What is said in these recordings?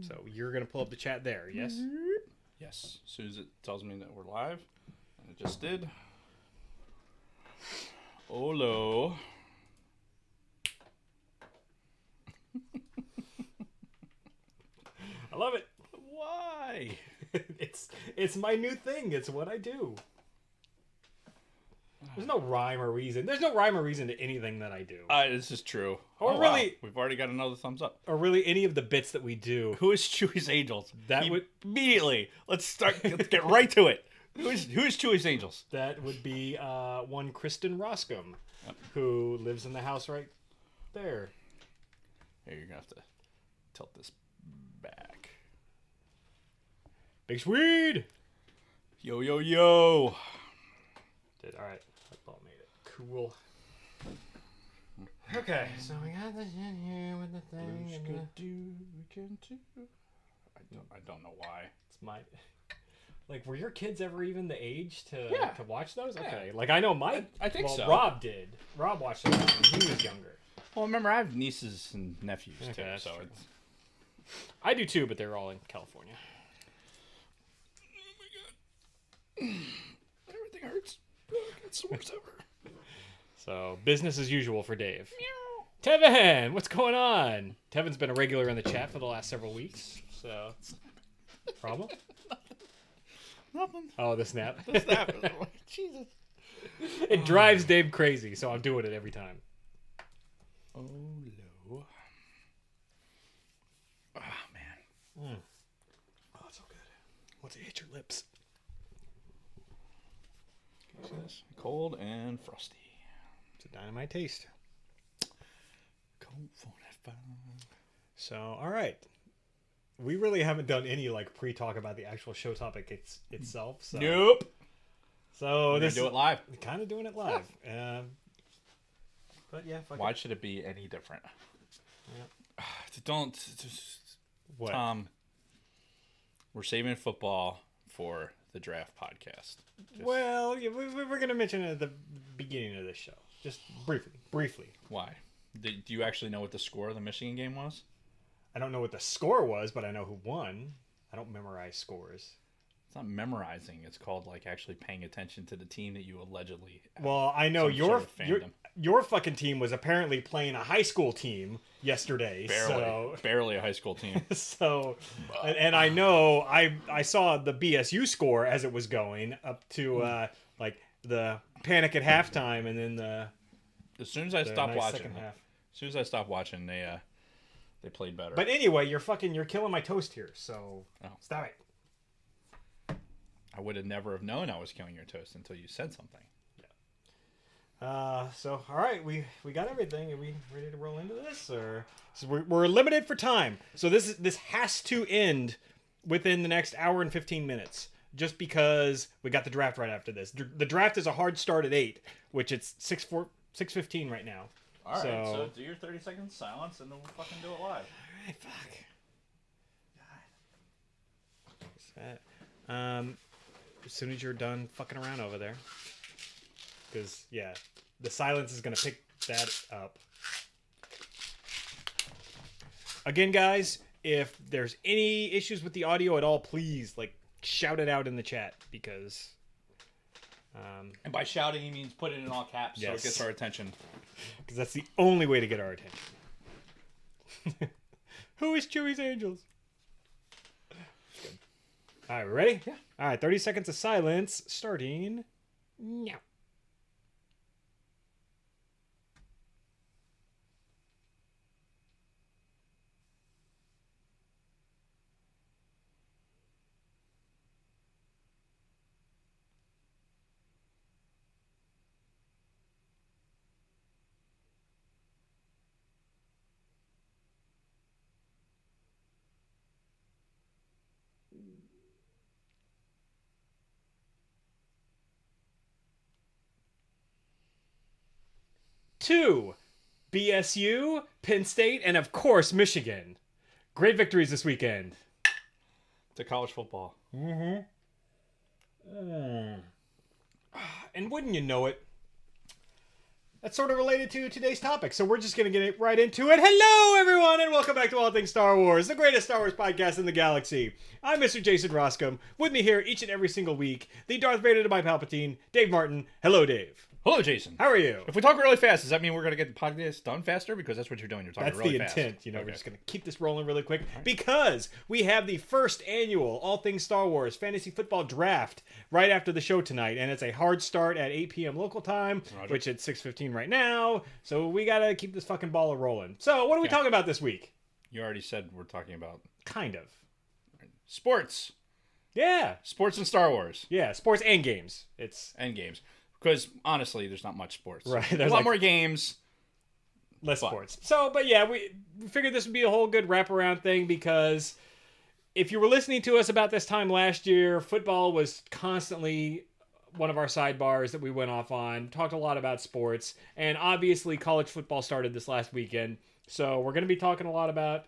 So you're going to pull up the chat there, yes? Yes. As soon as it tells me that we're live, and it just did. Olo. I love it. Why? It's my new thing. It's what I do. There's no rhyme or reason. There's no rhyme or reason to anything that I do. This is true. Or Wow. really- We've already got another thumbs up. Or really any of the bits that we do. Who is Chewy's Angels? That would- immediately. Let's get right to it. Who is Chewy's Angels? That would be one Kristen Roscom, who lives in the house right there. Here, you're gonna have to tilt this back. Big Swede! Yo, yo, yo. All right. That ball made it. Cool. Okay, so we got this in here with the thing. And I don't know why. it's my... Like, were your kids ever even the age to Yeah. watch those? Yeah. Okay. Like, I know my... I think so. Rob did. Rob watched them when he was younger. Well, remember, I have nieces and nephews, Okay, too, that's so true. it's... I do too, but they're all in California. Oh, my God. Everything hurts. It's the worst ever. So, business as usual for Dave. Tevin, what's going on? Tevin's been a regular in the chat for the last several weeks, so... Problem? Nothing. Oh, the snap. Just happened. I'm like, Jesus. It drives Dave crazy, so I'm doing it every time. Oh, no. Ah, man. Oh, it's so good. Once it hits your lips. Cold and frosty. It's a dynamite taste. Cold for that fun. So, all right. We really haven't done any like pre-talk about the actual show topic itself. So. Nope. So We're this gonna do it live. Kind of doing it live. But yeah, fuck Why it. should it be any different? Yeah. Don't. Just, What? We're saving football for the draft podcast. Well, yeah, we're gonna mention it at the beginning of this show, just briefly. Why? Do you actually know what the score of the Michigan game was? I don't know what the score was, but I know who won. I don't memorize scores. It's not memorizing. It's called like actually paying attention to the team that you allegedly. Well, I know some your sort of fandom. your fucking team was apparently playing a high school team yesterday. Barely a high school team. So, and I know I saw the BSU score as it was going up to like the panic at halftime, and then As soon as I stopped nice watching, second half. They played better. But anyway, you're killing my toast here. So stop it. I would have never have known I was killing your toast until you said something. So all right, we got everything. Are we ready to roll into this, or so we're limited for time? So this has to end within the next hour and 15 minutes, just because we got the draft right after this. The draft is a hard start at 8, which it's 6:15 right now. All right, So do your 30 seconds silence and then we'll fucking do it live. All right, fuck. As soon as you're done fucking around over there, because yeah, the silence is gonna pick that up. Again, guys, if there's any issues with the audio at all, please like shout it out in the chat, because And by shouting, he means put it in all caps so Yes. it gets our attention. that's the only way to get our attention. Who is Chewy's Angels? Good. All right, we ready? Yeah. All right, 30 seconds of silence starting now. Two, BSU, Penn State, and of course Michigan. Great victories this weekend. To college football. And wouldn't you know it, that's sort of related to today's topic. So we're just going to get right into it. Hello, everyone, and welcome back to All Things Star Wars, the greatest Star Wars podcast in the galaxy. I'm Mr. Jason Roscom. With me here each and every single week, the Darth Vader to my Palpatine, Dave Martin. Hello, Dave. Hello, Jason. How are you? If we talk really fast, does that mean we're going to get the podcast done faster? Because that's what you're doing. You're talking That's really the fast. intent. You know, Okay. we're just going to keep this rolling really quick because we have the first annual All Things Star Wars Fantasy Football Draft right after the show tonight. And it's a hard start at 8 p.m. local time, Roger. which it's 6:15 right now. So we got to keep this fucking ball rolling. So what are we Okay. talking about this week? You already said we're talking about Kind of. sports. Yeah. Sports and Star Wars. Yeah. Sports and games. It's And games. Because, honestly, there's not much sports. Right, A there's lot like- more games. less Fun. sports. So, but yeah, we figured this would be a whole good wraparound thing because if you were listening to us about this time last year, football was constantly one of our sidebars that we went off on, talked a lot about sports, and obviously college football started this last weekend. So we're going to be talking a lot about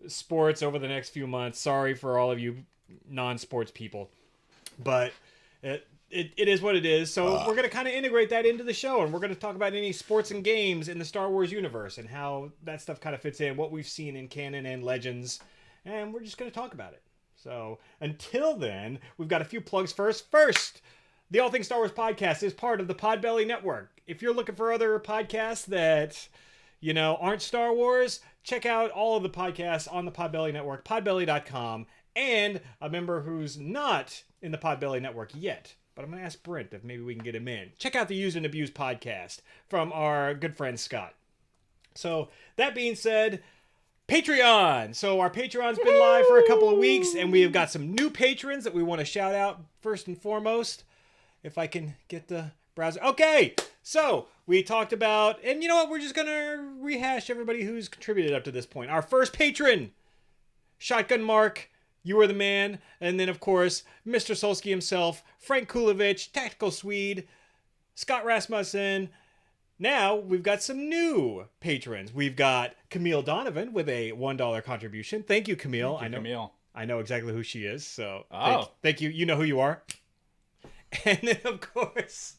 sports over the next few months. Sorry for all of you non-sports people, but it is what it is. So we're going to kind of integrate that into the show, and we're going to talk about any sports and games in the Star Wars universe and how that stuff kind of fits in, what we've seen in canon and legends, and we're just going to talk about it. So until then, we've got a few plugs first. First, the All Things Star Wars podcast is part of the Podbelly Network. If you're looking for other podcasts that, you know, aren't Star Wars, check out all of the podcasts on the Podbelly Network, podbelly.com, and a member who's not in the Podbelly Network yet, but I'm going to ask Brent if maybe we can get him in. Check out the Use and Abuse podcast from our good friend Scott. So that being said, Patreon. So our Patreon's been live for a couple of weeks, and we have got some new patrons that we want to shout out first and foremost. If I can get the browser. Okay, so we talked about, and you know what? We're just going to rehash everybody who's contributed up to this point. Our first patron, Shotgun Mark. You are the man. And then, of course, Mr. Solsky himself, Frank Kulovich, Tactical Swede, Scott Rasmussen. Now, we've got some new patrons. We've got Camille Donovan with a $1 contribution. Thank you, Camille. Camille. I know exactly who she is, so Oh. thank you. You know who you are. And then, of course,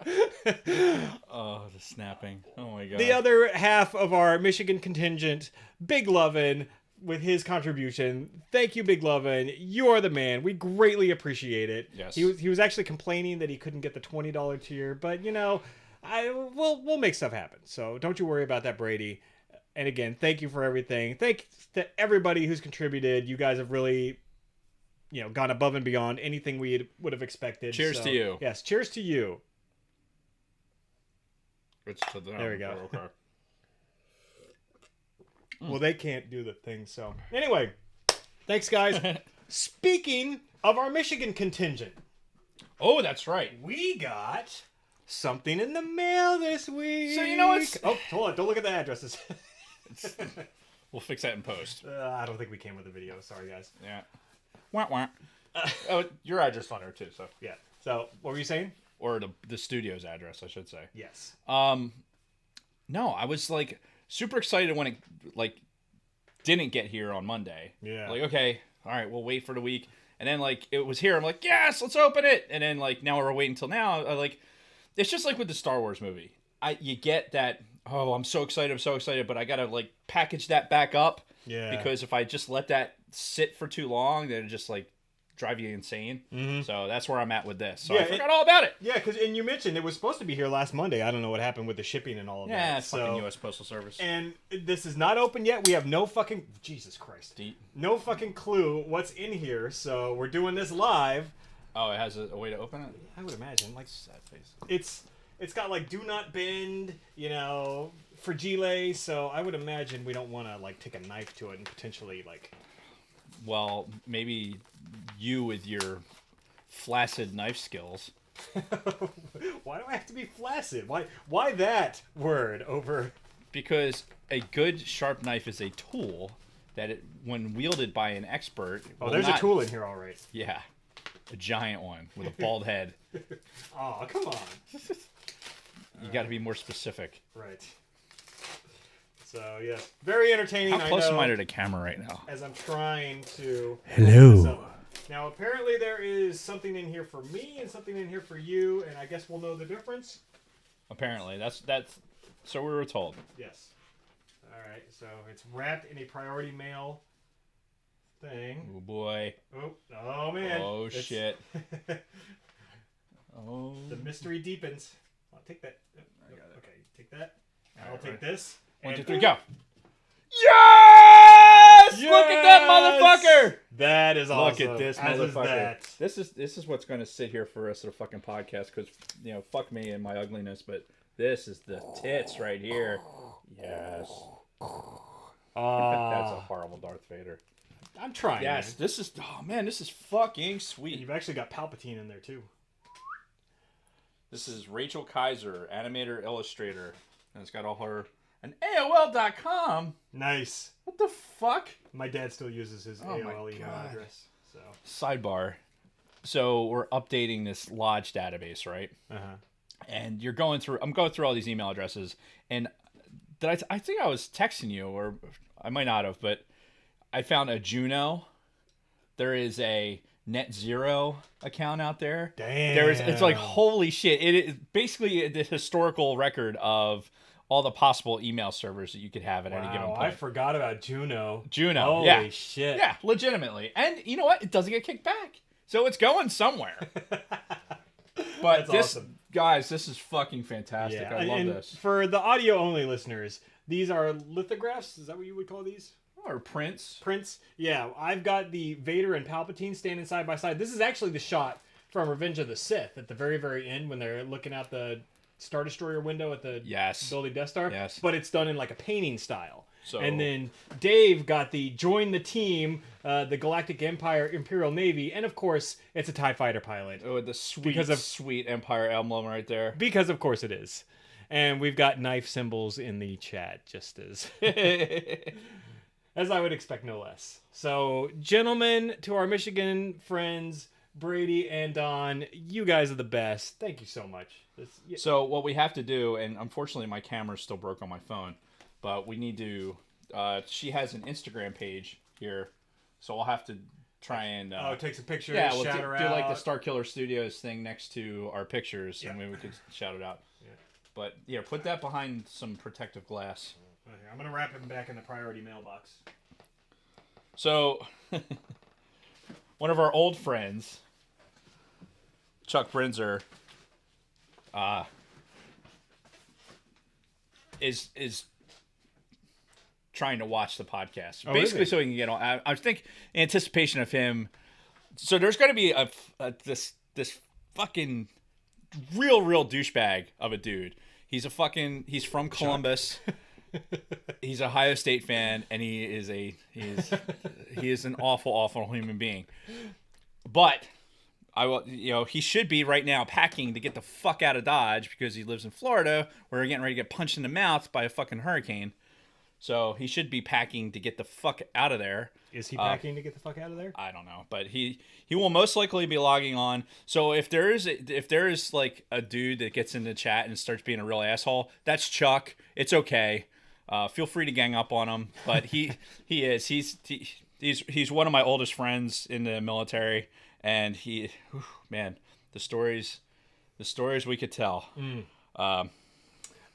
Oh, the snapping. Oh, my God. the other half of our Michigan contingent, Big Lovin', with his contribution. Thank you, Big Lovin'. You are the man. We greatly appreciate it. Yes. He was actually complaining that he couldn't get the $20 tier, but you know, we'll make stuff happen. So don't you worry about that, Brady. And again, thank you for everything. Thanks to everybody who's contributed. You guys have really, you know, gone above and beyond anything we would have expected. Cheers to you. Yes, cheers to you. It's to them. There we go. Okay. Well, they can't do the thing, so. Anyway, thanks, guys. Speaking of our Michigan contingent, Oh, that's right. we got something in the mail this week. So, you know what's- Oh, hold on. Don't look at the addresses. We'll fix that in post. I don't think we came with the video. Sorry, guys. Yeah. Wah, wah. Oh, your address on there, too, so. Yeah. So, what were you saying? Or the studio's address, I should say. Yes. No, I was like super excited when it like didn't get here on Monday. Yeah. Like, okay, all right, we'll wait for the week. And then like it was here. I'm like, yes, let's open it. And then like now we're waiting until now. Like, it's just like with the Star Wars movie. You get that. Oh, I'm so excited, but I gotta like package that back up. Yeah. Because if I just let that sit for too long, then it just like drive you insane. Mm-hmm. So that's where I'm at with this. So Yeah, I forgot all about it. Yeah, and you mentioned it was supposed to be here last Monday. I don't know what happened with the shipping and all of Yeah, that. fucking U.S. Postal Service. And this is not open yet. We have no fucking Jesus Christ. No fucking clue what's in here. So we're doing this live. Oh, it has a way to open it? I would imagine like Sad face. it's got like do not bend, you know, fragile. So I would imagine we don't want to like take a knife to it and potentially like. Well, maybe you with your flaccid knife skills. Why do I have to be flaccid? Why that word over? Because a good sharp knife is a tool that, when wielded by an expert. Oh, will there's not- a tool in here already. Yeah, a giant one with a bald head. Oh, come on. You got to be more specific. Right. So yeah, very entertaining. How close I am know, I to the camera right now? as I'm trying to. Hello. So, now apparently there is something in here for me and something in here for you, and I guess we'll know the difference Apparently, that's so we were told. Yes. All right. So it's wrapped in a priority mail thing. Oh boy. Oh man. Oh shit. Oh. The mystery deepens. I'll take that. I got it. Okay, take that. I'll All take right. this. 1, 2, and- 3, go. Yes! Look at that motherfucker! That is awesome. Look at this As is motherfucker. that. This is what's going to sit here for the rest of the fucking podcast because fuck me and my ugliness, but this is the tits right here. Yes. That's a horrible Darth Vader. I'm trying. Yes, Man. this is this is fucking sweet. You've actually got Palpatine in there too. This is Rachel Kaiser, animator, illustrator, and it's got all her and AOL.com. Nice. What the fuck? My dad still uses his Oh my AOL email God. address. So. Sidebar. So we're updating this Lodge database, right? And I'm going through all these email addresses, and I think I was texting you, or I might not have, but I found a Juno. There is a Net Zero account out there. Damn. It's like, holy shit. It is basically the historical record of all the possible email servers that you could have at any given point. I forgot about Juno. Juno, Holy shit. Yeah, legitimately. And you know what? It doesn't get kicked back. So it's going somewhere. But That's awesome. Guys, this is fucking fantastic. Yeah. I love and this. For the audio only listeners, these are lithographs. Is that what you would call these? Or Prince. Prints. Yeah, I've got the Vader and Palpatine standing side by side. This is actually the shot from Revenge of the Sith at the very, very end when they're looking out the Star Destroyer window at the Yes. building Death Star. Yes. But it's done in like a painting style. So- And then Dave got the Join the Team, the Galactic Empire Imperial Navy, and of course, it's a TIE fighter pilot. Oh, the sweet, Because of- sweet Empire emblem right there. Because of course it is. And we've got knife symbols in the chat, just as I would expect, no less. So, gentlemen, to our Michigan friends, Brady and Don, you guys are the best. Thank you so much. So what we have to do, and unfortunately my camera's still broke on my phone, but we need to. She has an Instagram page here, so I'll have to try and. take some pictures, Yeah, we'll shout do her like the out. Star Killer Studios thing next to our pictures, and Yeah. maybe we could shout it out. Yeah. But yeah, put that behind some protective glass. Okay, I'm going to wrap him back in the priority mailbox. So, one of our old friends, Chuck Brinzer, is trying to watch the podcast, basically is he? so he can get on. I think in anticipation of him. So there's going to be this fucking real douchebag of a dude. He's from Columbus. He's a Ohio State fan, and he is an awful human being. But he should be right now packing to get the fuck out of Dodge because he lives in Florida, where we're getting ready to get punched in the mouth by a fucking hurricane. So he should be packing to get the fuck out of there. Is he packing to get the fuck out of there? I don't know, but he will most likely be logging on. So if there is like a dude that gets into chat and starts being a real asshole, that's Chuck. It's okay. Feel free to gang up on him, but he's one of my oldest friends in the military, and the stories we could tell.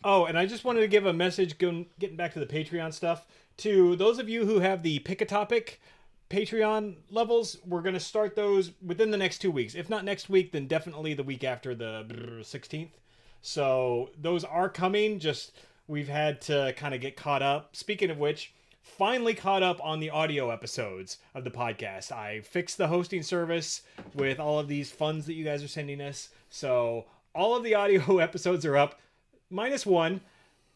Oh, and I just wanted to give a message, getting back to the Patreon stuff, to those of you who have the Pick a Topic Patreon levels. We're going to start those within the next 2 weeks. If not next week, then definitely the week after, the 16th. So those are coming, just we've had to kind of get caught up. Speaking of which, finally caught up on the audio episodes of the podcast. I fixed the hosting service with all of these funds that you guys are sending us. So all of the audio episodes are up. Minus one.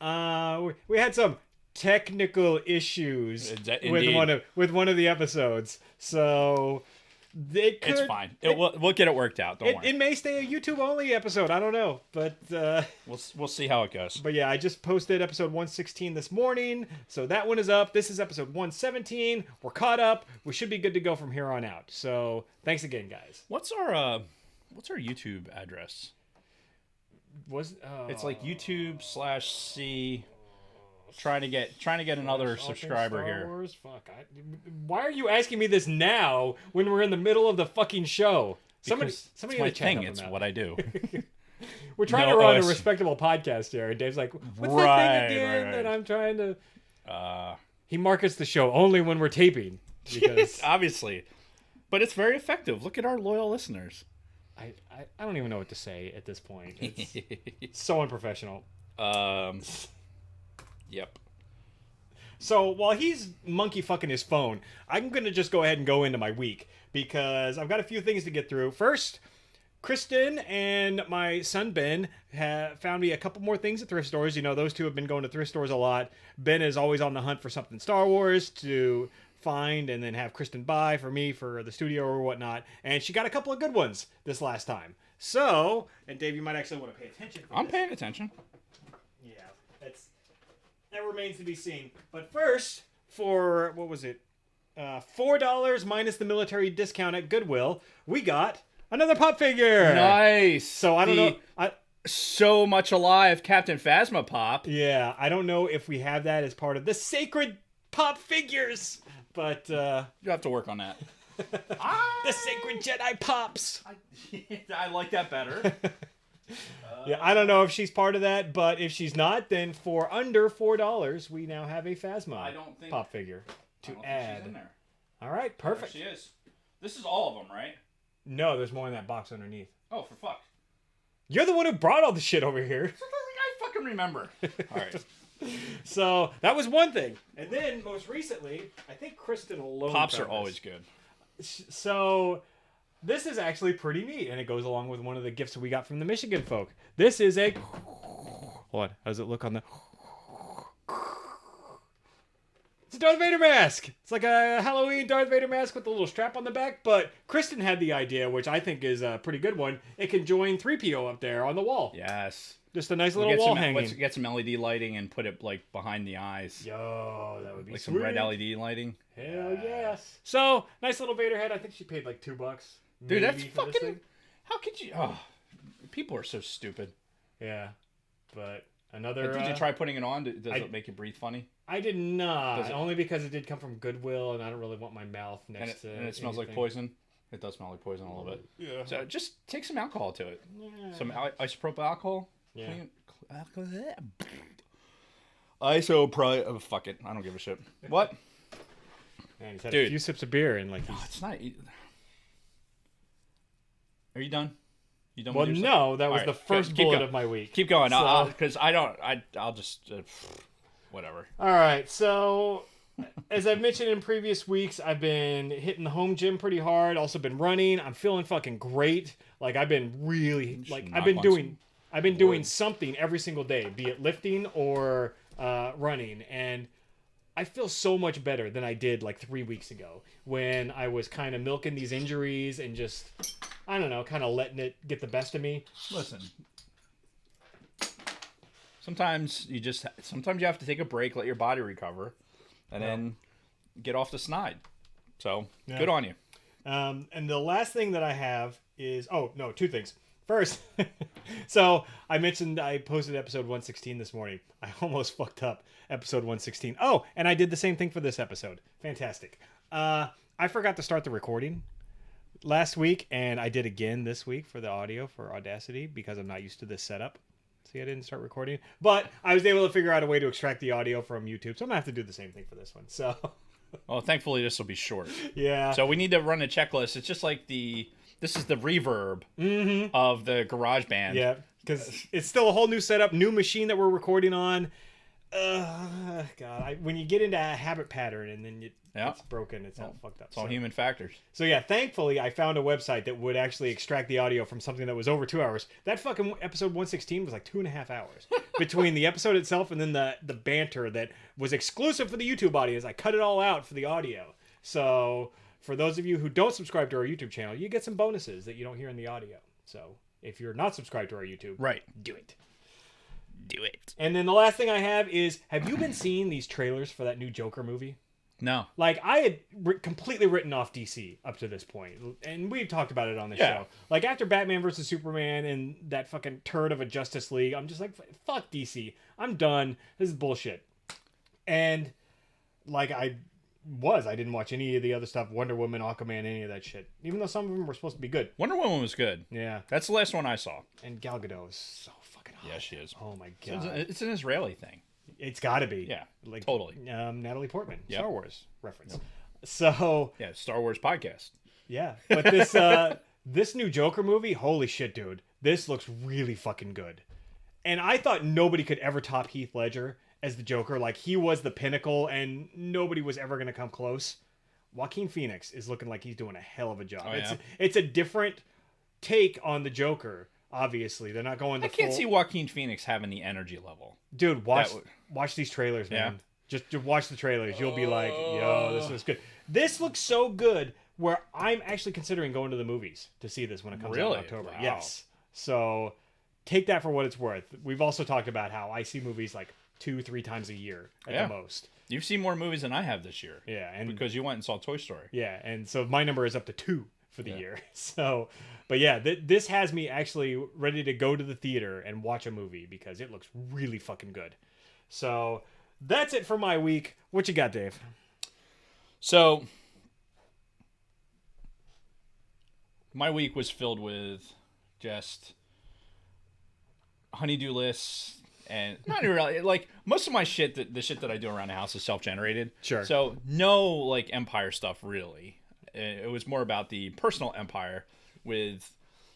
We had some technical issues with one of the episodes, so it's fine. We'll get it worked out. Don't worry. It may stay a YouTube only episode. I don't know, but we'll see how it goes. But yeah, I just posted episode 116 this morning, so that one is up. This is episode 117. We're caught up. We should be good to go from here on out. So thanks again, guys. What's our YouTube address? It's like YouTube/C. Trying to get another subscriber here. Wars? Fuck! Why are you asking me this now when we're in the middle of the fucking show? Somebody in the chat help him It's out. what I do. We're trying No, to run a it's- respectable podcast here. And Dave's like, what's Right, that thing again right. that I'm trying to... Uh, He markets the show only when we're taping. Because obviously. But it's very effective. Look at our loyal listeners. I don't even know what to say at this point. It's so unprofessional. Yep. So while he's monkey fucking his phone, I'm going to just go ahead and go into my week because I've got a few things to get through. First, Kristen and my son Ben have found me a couple more things at thrift stores. You know, those two have been going to thrift stores a lot. Ben is always on the hunt for something Star Wars to find and then have Kristen buy for me for the studio or whatnot. And she got a couple of good ones this last time. So, and Dave, you might actually want to pay attention. I'm paying attention. Yeah, that remains to be seen. But first, for what was it? $4 minus the military discount at Goodwill, we got another pop figure. Nice. So I don't know. So much alive, Captain Phasma pop. Yeah, I don't know if we have that as part of the sacred pop figures, but You have to work on that. the sacred Jedi pops. I like that better. Yeah, I don't know if she's part of that, but if she's not, then for under $4, we now have a Phasma I don't think- pop figure to I don't think add. she's in there. All right, There perfect. she is. This is all of them, right? No, there's more in that box underneath. Oh, for fuck. You're the one who brought all the shit over here. I fucking remember. All right. So that was one thing. And then most recently, I think Kristen alone. Pops found are always this. good. So this is actually pretty neat, and it goes along with one of the gifts we got from the Michigan folk. This is a. Hold on. How does it look on the? It's a Darth Vader mask. It's like a Halloween Darth Vader mask with a little strap on the back. But Kristen had the idea, which I think is a pretty good one. It can join 3PO up there on the wall. Yes. Just a nice We'll little get wall some, hanging. let's get some LED lighting and put it like behind the eyes. Yo, that would be Like sweet. some red LED lighting. Hell yes. So nice little Vader head. I think she paid like $2. Dude, that's maybe, for this fucking. thing. How could you? Oh, people are so stupid. Yeah, but another. Did you try putting it on? Does I- it make you breathe funny? I did not. Does it- Only because it did come from Goodwill, and I don't really want my mouth And next to. and it smells like anything. poison. It does smell like poison a little bit. Yeah. So just take some alcohol to it. Yeah. Some isopropyl alcohol. Yeah. Isopropyl. Oh, fuck it. I don't give a shit. What? Man, he's had Dude. a few sips of beer and like. Oh, He's... it's not. Are you done? You done? Well, with your no, that was All the right, first keep bullet going. of my week. Keep going. So- Because I don't. I'll just. Whatever. All right, so as I've mentioned in previous weeks, I've been hitting the home gym pretty hard. Also been running. I'm feeling fucking great. Like I've been really like knock I've been doing wood. something every single day, be it lifting or running, and I feel so much better than I did like 3 weeks ago when I was kind of milking these injuries and just I don't know, kind of letting it get the best of me. Listen. Sometimes you have to take a break, let your body recover, and then get off the snide. So good on you. And the last thing that I have is two things. First, so I mentioned I posted episode 116 this morning. I almost fucked up episode 116. Oh, and I did the same thing for this episode. Fantastic. I forgot to start the recording last week, and I did again this week for the audio for Audacity because I'm not used to this setup. See, I didn't start recording, but I was able to figure out a way to extract the audio from YouTube, so I'm gonna have to do the same thing for this one. So, Well, thankfully this will be short. yeah. So we need to run a checklist. It's just like this is the reverb of the GarageBand. Yeah, because it's still a whole new setup, new machine that we're recording on. God, when you get into a habit pattern and then it's broken, it's all fucked up. It's all human factors. So yeah, thankfully I found a website that would actually extract the audio from something that was over 2 hours. That fucking episode 116 was like 2.5 hours between the episode itself and then the banter that was exclusive for the YouTube audience. I cut it all out for the audio. So for those of you who don't subscribe to our YouTube channel, you get some bonuses that you don't hear in the audio. So if you're not subscribed to our YouTube, Right. do it. Do it. And then the last thing I have is, have you been seeing these trailers for that new Joker movie? No. Like, I had completely written off DC up to this point, and we've talked about it on the show. Like, after Batman versus Superman and that fucking turd of a Justice League, I'm just like, fuck DC. I'm done. This is bullshit. And, like, I I didn't watch any of the other stuff. Wonder Woman, Aquaman, any of that shit. Even though some of them were supposed to be good. Wonder Woman was good. Yeah. That's the last one I saw. And Gal Gadot is so fucking hot. Yeah, she is. Oh my So god. it's an Israeli thing. It's got to be. Yeah, Like totally. Natalie Portman, Yep. Star Wars reference. So Yeah, Star Wars podcast. yeah, but this this new Joker movie, holy shit, dude, this looks really fucking good. And I thought nobody could ever top Heath Ledger as the Joker. Like he was the pinnacle, and nobody was ever gonna come close. Joaquin Phoenix is looking like he's doing a hell of a job. Oh, yeah? It's a different take on the Joker. Obviously, they're not going. I can't see Joaquin Phoenix having the energy level. Dude, watch That would- watch these trailers, man. Yeah. Just watch the trailers. You'll be like, yo, this looks good. This looks so good where I'm actually considering going to the movies to see this when it comes out Really? in October. Wow. Yes. So take that for what it's worth. We've also talked about how I see movies like 2-3 times a year at Yeah. the most. You've seen more movies than I have this year. Yeah, and Because you went and saw Toy Story. yeah, and so my number is up to 2 for the Yeah. year. So, but yeah, this has me actually ready to go to the theater and watch a movie because it looks really fucking good. So that's it for my week. What you got, Dave? So my week was filled with just honeydew lists and not really like most of my shit the shit that I do around the house is self-generated. Sure. So no like empire stuff really. It was more about the personal empire with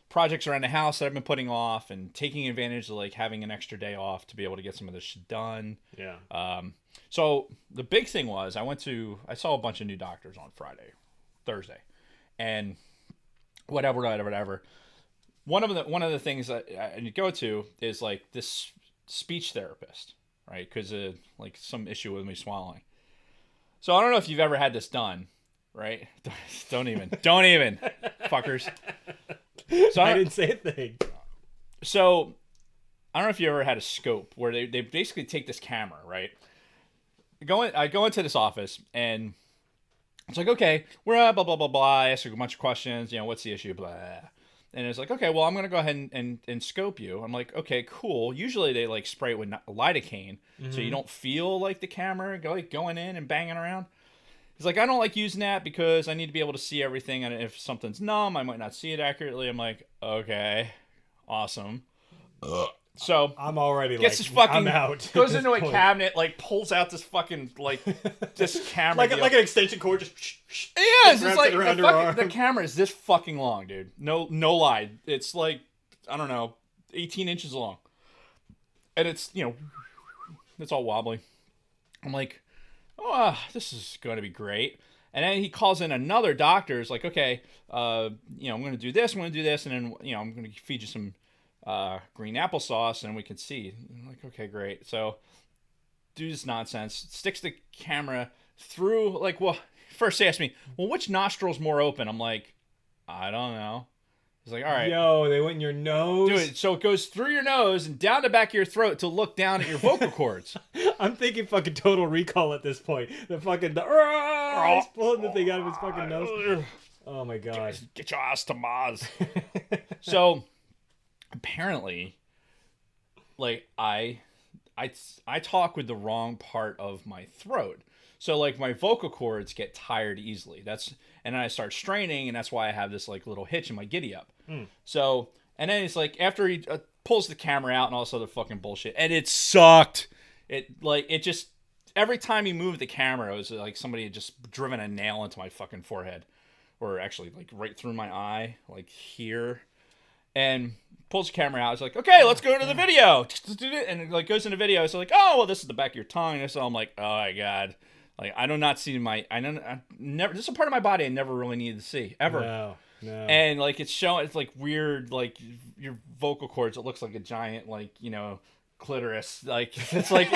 projects around the house that I've been putting off and taking advantage of like having an extra day off to be able to get some of this shit done. Yeah. So the big thing was I saw a bunch of new doctors on Thursday, and whatever. One of the things that I go to is like this speech therapist, right? Because like some issue with me swallowing. So I don't know if you've ever had this done, right? Don't even, fuckers. So I didn't say a thing. So I don't know if you ever had a scope where they basically take this camera, right? I go into this office and it's like, okay, we're blah blah blah blah. I ask you a bunch of questions. You know, what's the issue? Blah. And it's like, okay, well, I'm gonna go ahead and scope you. I'm like, okay, cool. Usually they like spray it with lidocaine, so you don't feel like the camera going in and banging around. He's like, I don't like using that because I need to be able to see everything, and if something's numb, I might not see it accurately. I'm like, okay, awesome. So I'm already gets like, this fucking I'm out. goes at into this a point. cabinet, like pulls out this fucking like this camera, like deal. like an extension cord, just Yeah, it's wraps just like it around the, her fucking, arm. the camera is this fucking long, dude. No lie. It's like, I don't know, 18 inches long. And it's, it's all wobbly. I'm like, oh, this is going to be great. And then he calls in another doctor. It's like, okay, I'm going to do this, I'm going to do this, and then, I'm going to feed you some green applesauce, and we can see. I'm like, okay, great. So, do this nonsense. Sticks the camera through, like, well, first he asked me, well, which nostril's more open? I'm like, I don't know. He's like, all right. Yo, they went in your nose. Do it. So it goes through your nose and down the back of your throat to look down at your vocal cords. I'm thinking fucking Total Recall at this point. The fucking he's pulling the thing out of his fucking nose. Oh my god. Get your ass to Mars. So apparently, like I talk with the wrong part of my throat. So like my vocal cords get tired easily. And then I start straining, and that's why I have this like little hitch in my giddy up. So, and then it's like after he pulls the camera out and all this other fucking bullshit, and it sucked. It just every time he moved the camera, it was like somebody had just driven a nail into my fucking forehead, or actually like right through my eye, like here. And pulls the camera out. It's like, okay, let's go to the video. And it like goes into video. It's like, oh well, this is the back of your tongue. And so I'm like, oh my god. Like I do not see I never. This is a part of my body I never really needed to see ever. No. And like it's like weird, like your vocal cords. It looks like a giant, like clitoris. Like it's like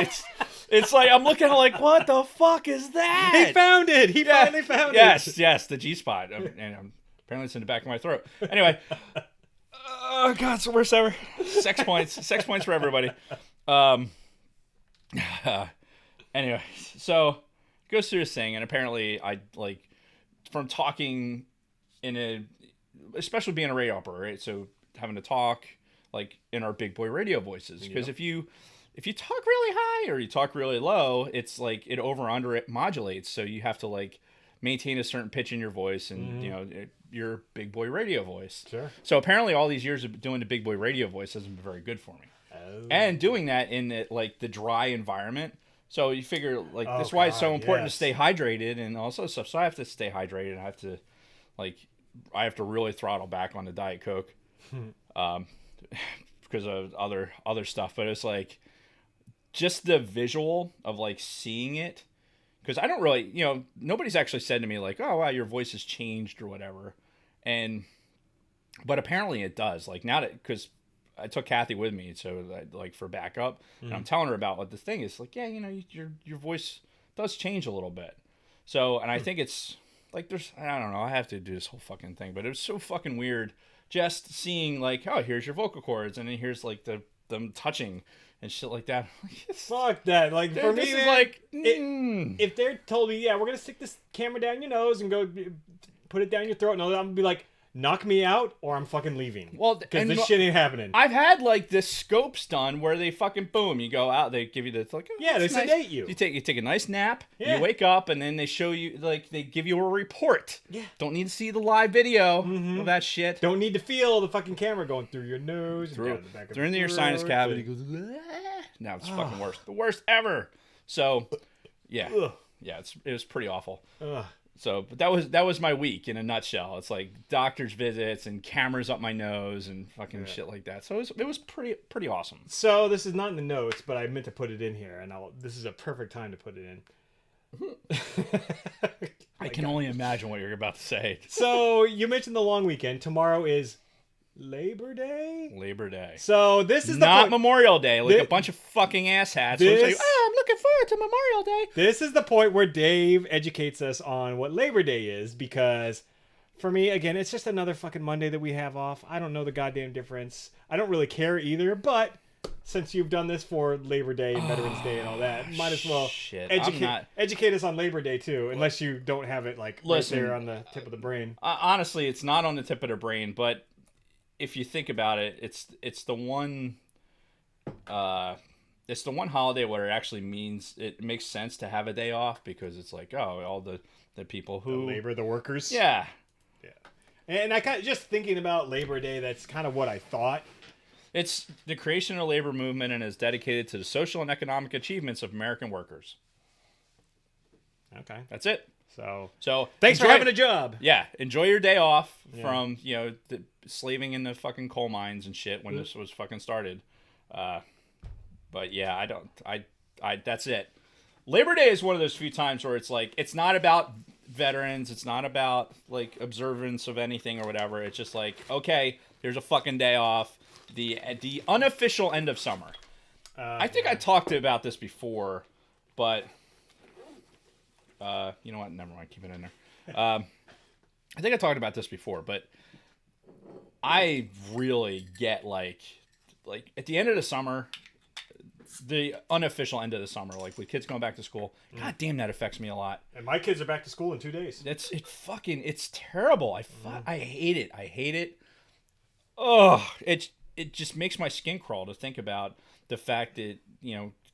it's like I'm looking at like what the fuck is that? He found it. He finally found it. Yes, the G spot. And apparently it's in the back of my throat. Anyway, oh god, it's the worst ever. Sex points for everybody. Anyway, so goes through this thing, and apparently I like from talking especially being a radio operator, right? So having to talk like in our big boy radio voices, because if you if you talk really high or you talk really low, it's like it over under it modulates. So you have to like maintain a certain pitch in your voice and, your big boy radio voice. Sure. So apparently all these years of doing the big boy radio voice hasn't been very good for me. Oh. And doing that in like the dry environment. So you figure like Oh, that's why it's so God, important yes. to stay hydrated and also stuff. So I have to stay hydrated. I have to really throttle back on the Diet Coke, because of other stuff. But it's like just the visual of like seeing it, because I don't really, nobody's actually said to me like, oh wow, your voice has changed or whatever, but apparently it does. Like now that, because I took Kathy with me, so that, like for backup, and I'm telling her about what the thing is. Like, yeah, your voice does change a little bit. So, and I think it's like I don't know. I have to do this whole fucking thing, but it was so fucking weird just seeing like, oh, here's your vocal cords, and then here's like them touching and shit like that. Fuck that. Like, for me, this man, is like, if they're told me, yeah, we're going to stick this camera down your nose and go put it down your throat, no, I'm going to be like, knock me out or I'm fucking leaving. Well, because and this shit ain't happening. I've had like this scopes done where they fucking boom, you go out, they give you the like, oh, Yeah, they that's nice. sedate you. You take a nice nap, Yeah. you wake up, and then they show you like they give you a report. Yeah. Don't need to see the live video of that shit. Don't need to feel the fucking camera going through your nose, and down the back of Through into your throat, sinus cavity. and- It goes, now it's fucking worst. The worst ever. So, yeah. Ugh. Yeah, it was pretty awful. Ugh. So, but that was my week in a nutshell. It's like doctor's visits and cameras up my nose and fucking shit like that. So it was pretty awesome. So this is not in the notes, but I meant to put it in here, and this is a perfect time to put it in. I can only imagine what you're about to say. So you mentioned the long weekend. Tomorrow is Labor Day. Labor Day. So this is the Not point. Memorial Day, like Thi- a bunch of fucking asshats. This- Like, oh, I'm looking forward to Memorial Day. This is the point where Dave educates us on what Labor Day is, because for me, again, it's just another fucking Monday that we have off. I don't know the goddamn difference. I don't really care either, but since you've done this for Labor Day and Veterans Day and all that, might as well shit. I'm not- educate us on Labor Day too, unless you don't have it like Listen, right there on the tip of the brain. Honestly, it's not on the tip of the brain, but if you think about it, it's the one holiday where it actually means it makes sense to have a day off, because it's like, oh, all the people who The workers. yeah. And I kind of just thinking about Labor Day, that's kind of what I thought. It's the creation of the labor movement and is dedicated to the social and economic achievements of American workers. Okay. That's it. So So thanks for enjoy- having a job. Yeah, enjoy your day off from the slaving in the fucking coal mines and shit when this was fucking started. But yeah, I that's it. Labor Day is one of those few times where it's like it's not about veterans, it's not about like observance of anything or whatever. It's just like, okay, there's a fucking day off. The unofficial end of summer. I think I talked about this before, but you know what? Never mind. Keep it in there. I think I talked about this before, but I really get like at the end of the summer, the unofficial end of the summer, like with kids going back to school. God damn, that affects me a lot. And my kids are back to school in 2 days. It's terrible. I hate it. I hate it. Oh, it just makes my skin crawl to think about the fact that,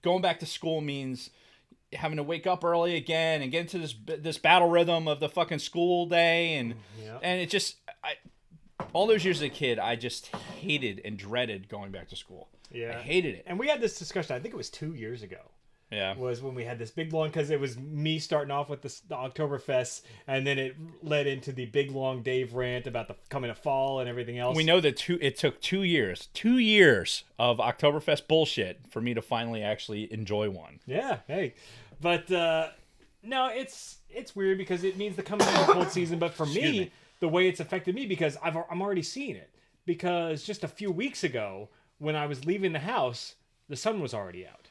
going back to school means having to wake up early again and get into this battle rhythm of the fucking school day, and it just all those years as a kid, I just hated and dreaded going back to school. Yeah. I hated it. And we had this discussion, I think it was 2 years ago. Yeah. Was when we had this big long, because it was me starting off with the Oktoberfest, and then it led into the big long Dave rant about the coming of fall and everything else. We know that it took 2 years of Oktoberfest bullshit for me to finally actually enjoy one. Yeah, hey. But no, it's weird because it means the coming of the cold season, but for me, the way it's affected me, because I'm already seeing it. Because just a few weeks ago, when I was leaving the house, the sun was already out.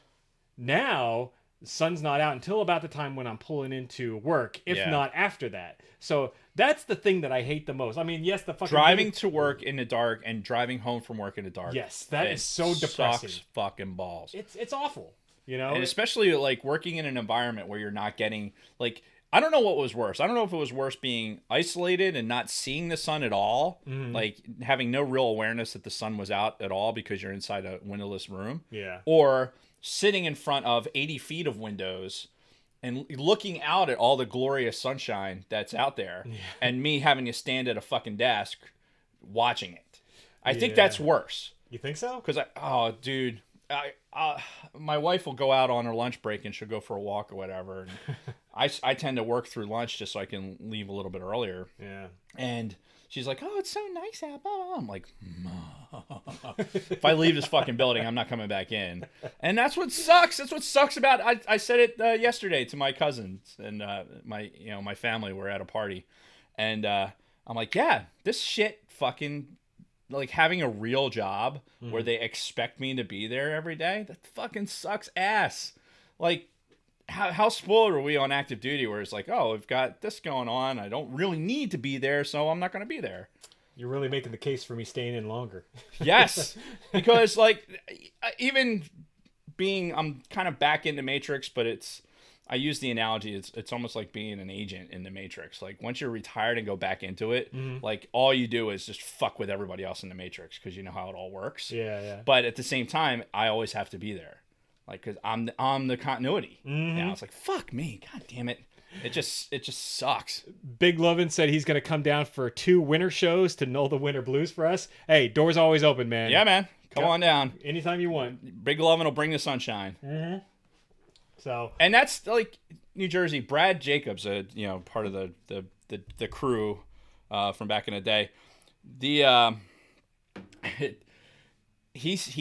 Now, the sun's not out until about the time when I'm pulling into work, if not after that. So that's the thing that I hate the most. I mean, yes, the fucking Driving to work in the dark and driving home from work in the dark. Yes, that is so depressing. Sucks fucking balls. It's awful, you know? And especially like working in an environment where you're not getting like, I don't know what was worse. I don't know if it was worse being isolated and not seeing the sun at all, like having no real awareness that the sun was out at all because you're inside a windowless room. Yeah. Or sitting in front of 80 feet of windows and looking out at all the glorious sunshine that's out there, and me having to stand at a fucking desk watching it. I think that's worse. You think so? Because dude, my wife will go out on her lunch break and she'll go for a walk or whatever. And I tend to work through lunch just so I can leave a little bit earlier. Yeah. And she's like, "Oh, it's so nice out." I'm like, if I leave this fucking building, I'm not coming back in. And that's what sucks. That's what sucks about. I said it yesterday to my cousins and my family were at a party, and I'm like, yeah, this shit fucking. Like having a real job where they expect me to be there every day, that fucking sucks ass. Like, how spoiled are we on active duty where it's like, oh, we've got this going on. I don't really need to be there, so I'm not going to be there. You're really making the case for me staying in longer. Yes, because like even I'm kind of back into Matrix, but I use the analogy. It's almost like being an agent in the Matrix. Like once you're retired and go back into it, like all you do is just fuck with everybody else in the Matrix because you know how it all works. Yeah, yeah. But at the same time, I always have to be there, like because I'm the continuity. Now it's like fuck me, god damn it. It just sucks. Big Lovin said he's gonna come down for 2 winter shows to null the winter blues for us. Hey, doors always open, man. Yeah, man. Come on down. Anytime you want. Big Lovin' will bring the sunshine. So, and that's like New Jersey. Brad Jacobs, part of the crew from back in the day. He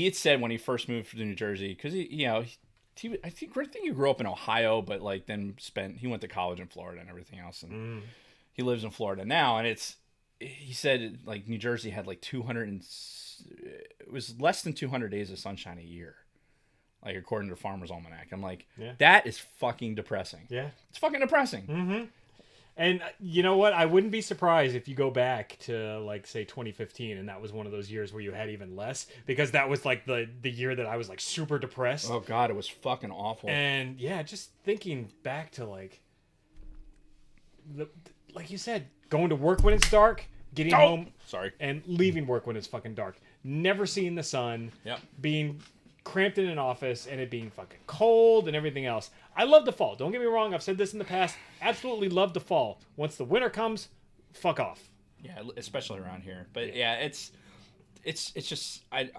had said when he first moved to New Jersey because I think he grew up in Ohio, but like then he went to college in Florida and everything else, and he lives in Florida now. And he said like New Jersey had like 200 it was less than 200 days of sunshine a year. Like according to Farmer's Almanac. I'm like, that is fucking depressing. Yeah. It's fucking depressing. And you know what? I wouldn't be surprised if you go back to like say 2015 and that was one of those years where you had even less because that was like the year that I was like super depressed. Oh god, it was fucking awful. And yeah, just thinking back to like like you said, going to work when it's dark, getting home and leaving work when it's fucking dark. Never seeing the sun. Yep. Being cramped in an office and it being fucking cold and everything else. I love the fall. Don't get me wrong. I've said this in the past. Absolutely love the fall. Once the winter comes, fuck off. Yeah, especially around here. But yeah, it's just I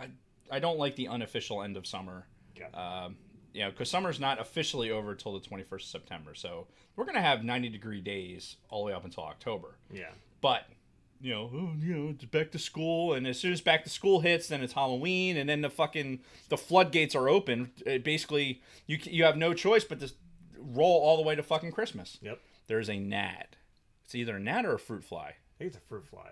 don't like the unofficial end of summer. Yeah. Because summer's not officially over till the 21st of September. So we're gonna have 90-degree days all the way up until October. Yeah. But it's back to school, and as soon as back to school hits, then it's Halloween, and then the floodgates are open. Basically, you have no choice but to roll all the way to fucking Christmas. Yep. There's a gnat. It's either a gnat or a fruit fly. I think it's a fruit fly.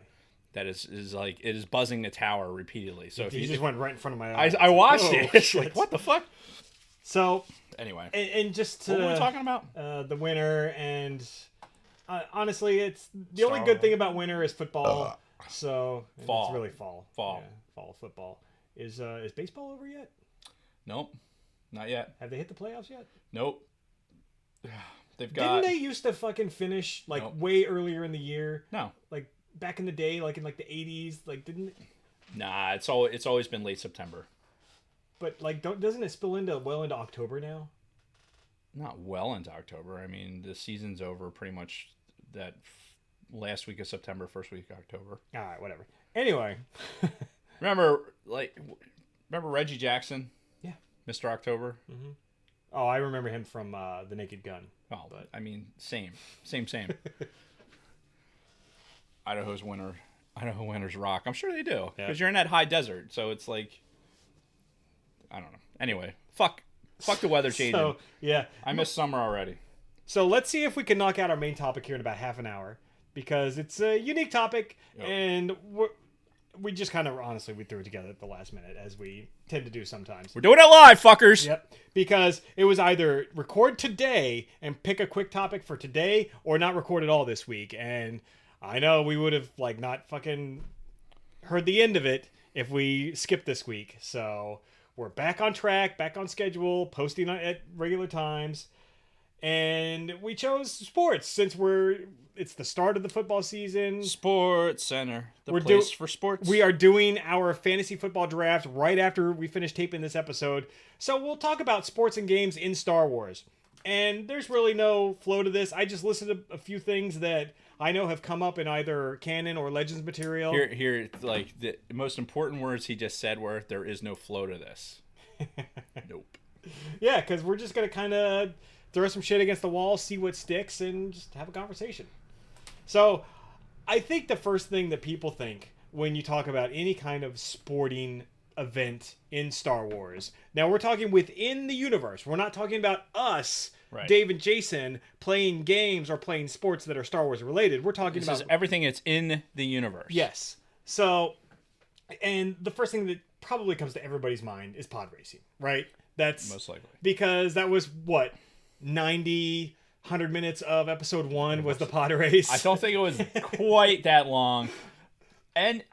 That is like it is buzzing the tower repeatedly. So he just went right in front of my eyes. I watched it. It's like what the fuck. So anyway, and just to, what were we talking about? The winter and. Honestly, it's the only good thing about winter is football. So fall. It's really fall. Fall. Yeah, fall football. Is baseball over yet? Nope, not yet. Have they hit the playoffs yet? Nope. They've got. Didn't they used to fucking finish like way earlier in the year? No. Like back in the day, like in like the 80s, like didn't. Nah, it's always been late September. But like, doesn't it spill into October now? Not well into October. I mean, the season's over pretty much that last week of September, first week of October. All right, whatever. Anyway. remember Reggie Jackson? Yeah. Mr. October? Mm-hmm. Oh, I remember him from The Naked Gun. Oh, but I mean, same. Idaho winters rock. I'm sure they do. Because you're in that high desert. So it's like, I don't know. Anyway, fuck the weather changing. So, yeah. I miss summer already. So let's see if we can knock out our main topic here in about half an hour. Because it's a unique topic. Yep. And we just kind of, honestly, we threw it together at the last minute, as we tend to do sometimes. We're doing it live, fuckers! Yep. Because it was either record today and pick a quick topic for today, or not record at all this week. And I know we would have, like, not fucking heard the end of it if we skipped this week. So we're back on track, back on schedule, posting at regular times. And we chose sports since we're it's the start of the football season. Sports Center, the We're place for sports. We are doing our fantasy football draft right after we finish taping this episode. So we'll talk about sports and games in Star Wars. And there's really no flow to this. I just listed a few things that I know have come up in either canon or Legends material. Here, like the most important words he just said were, "There is no flow to this." Nope. Yeah, because we're just going to kind of throw some shit against the wall, see what sticks, and just have a conversation. So I think the first thing that people think when you talk about any kind of sporting event in Star Wars, now we're talking within the universe. We're not talking about us, Right. Dave and Jason, playing games or playing sports that are Star Wars related. We're talking This about is everything that's in the universe. Yes. So, and the first thing that probably comes to everybody's mind is pod racing, right? That's Most likely. because that was what 100 minutes of episode 1 was the pod race. I don't think it was quite that long, and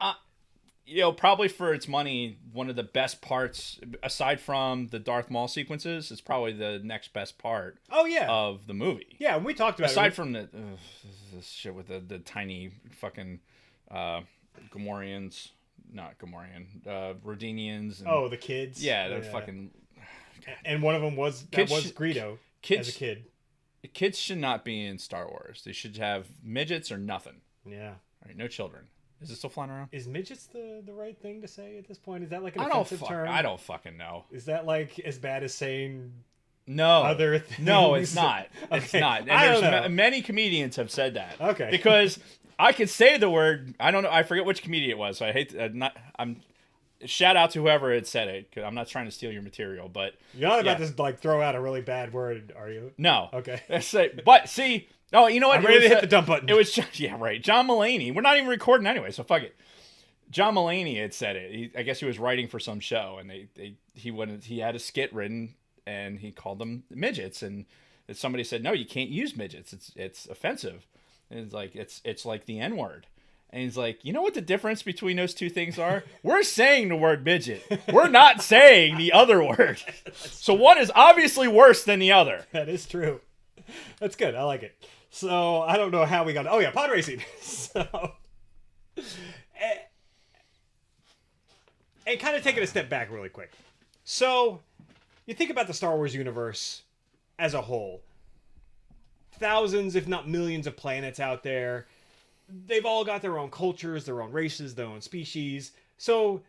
probably for its money, one of the best parts, aside from the Darth Maul sequences, is probably the next best part. Oh yeah, Of the movie. yeah. And we talked about Aside it. from the this shit with the tiny fucking Gamorreans, not Gamorrean, Rhodinians. And, Oh, the kids. yeah, they're fucking. And one of them was Kids Greedo kids- as a kid. Kids should not be in Star Wars. They should have midgets or nothing. Yeah. All right, no children. Is it still flying around? Is midgets the right thing to say at this point? Is that like an I don't offensive term? I don't fucking know. Is that like as bad as saying No. other things? No, it's not. It's Okay. not. And I don't there's know. many comedians have said that. Okay. Because I could say the word. I don't know. I forget which comedian it was. So I hate to, I'm. Shout out to whoever had said it, because I'm not trying to steal your material, but You're not about Yeah. to like throw out a really bad word, are you? no. Okay. But see, oh, you know what? I'm It ready to was, hit the dump button. It was yeah, right. John Mulaney. We're not even recording anyway, so fuck it. John Mulaney had said it. I guess he was writing for some show, and he had a skit written, and he called them midgets, and somebody said, "No, you can't use midgets. It's offensive." And it's like the N word. And he's like, you know what the difference between those two things are? We're saying the word midget. We're not saying the other word. So one is obviously worse than the other. That is true. That's good. I like it. So I don't know how we got. Oh yeah, pod racing. So, and kind of taking a step back really quick. So you think about the Star Wars universe as a whole. Thousands, if not millions, of planets out there. They've all got their own cultures, their own races, their own species. So